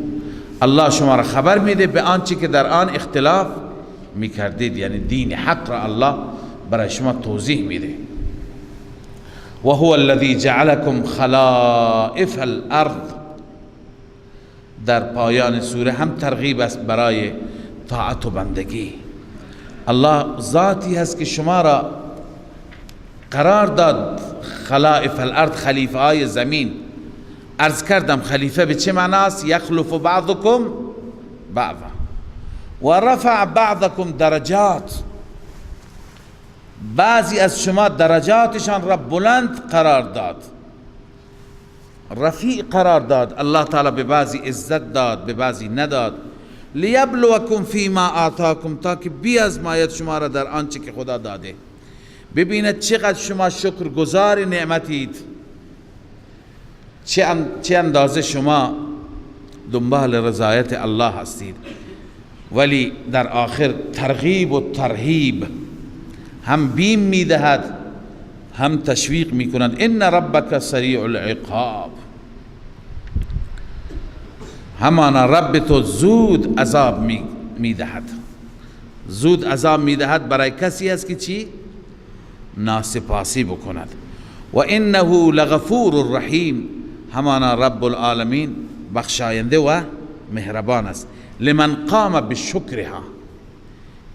الله شما را خبر میده به آنچه که در آن اختلاف میکردید، یعنی دین حق را الله برای شما توضیح میده. و هو الذی جعلکم خلائف الارض، در پایان سوره هم ترغیب است برای طاعت و بندگی. الله ذاتی هست که شما را قرار داد خلائف الارض، خلیفه های زمین. عرض کردم خلیفه به چه معناست؟ یخلف بعضکم بعضا و رفع بعضکم درجات، بعضی از شما درجاتشان را بلند قرار داد، رفیع قرار داد. الله تعالی به بعضی عزت داد، به بعضی نداد. لیبلوکم فیما آتاکم، تا که بیازماید شما را در آنچه که خدا داده، ببیند چقدر شما شکرگزار نعمتید، چه اندازه شما دنبال رضایت الله هستید. ولی در آخر ترغیب و ترهیب، هم بیم میدهد هم تشویق میکنند. ان ربک سریع العقاب، همانا رب تو زود عذاب میدهد، زود عذاب میدهد برای کسی است که چی؟ ناسپاسی بکند. و انه لغفور رحیم، همانا رب العالمین بخشاینده و مهربان است. لمن قام بشکرها،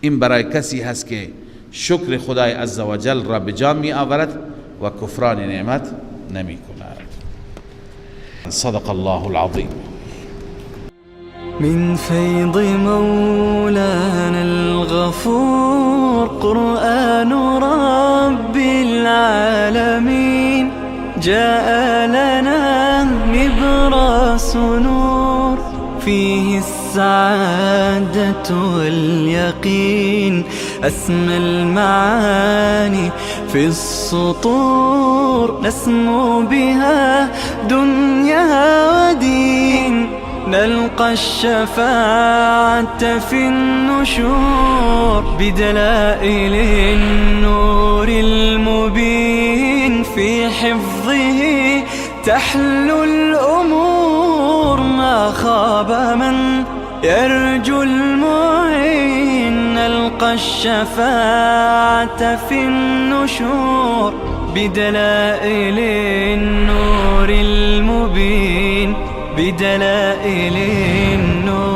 این برای کسی هست که شکر خدای عزوجل را به جا می آورد و کفران نعمت نمی کند. صدق الله العظیم. من فيض مولانا الغفور قرآن رب العالمين جاء لنا نبراس نور فيه السعادة واليقين أسمى المعاني في السطور نسمو بها دنيا ودين نلقى الشفاعة في النشور بدلائل النور المبين في حفظه تحلو الأمور ما خاب من يرجو المعين نلقى الشفاعة في النشور بدلائل النور المبين بدلائل النور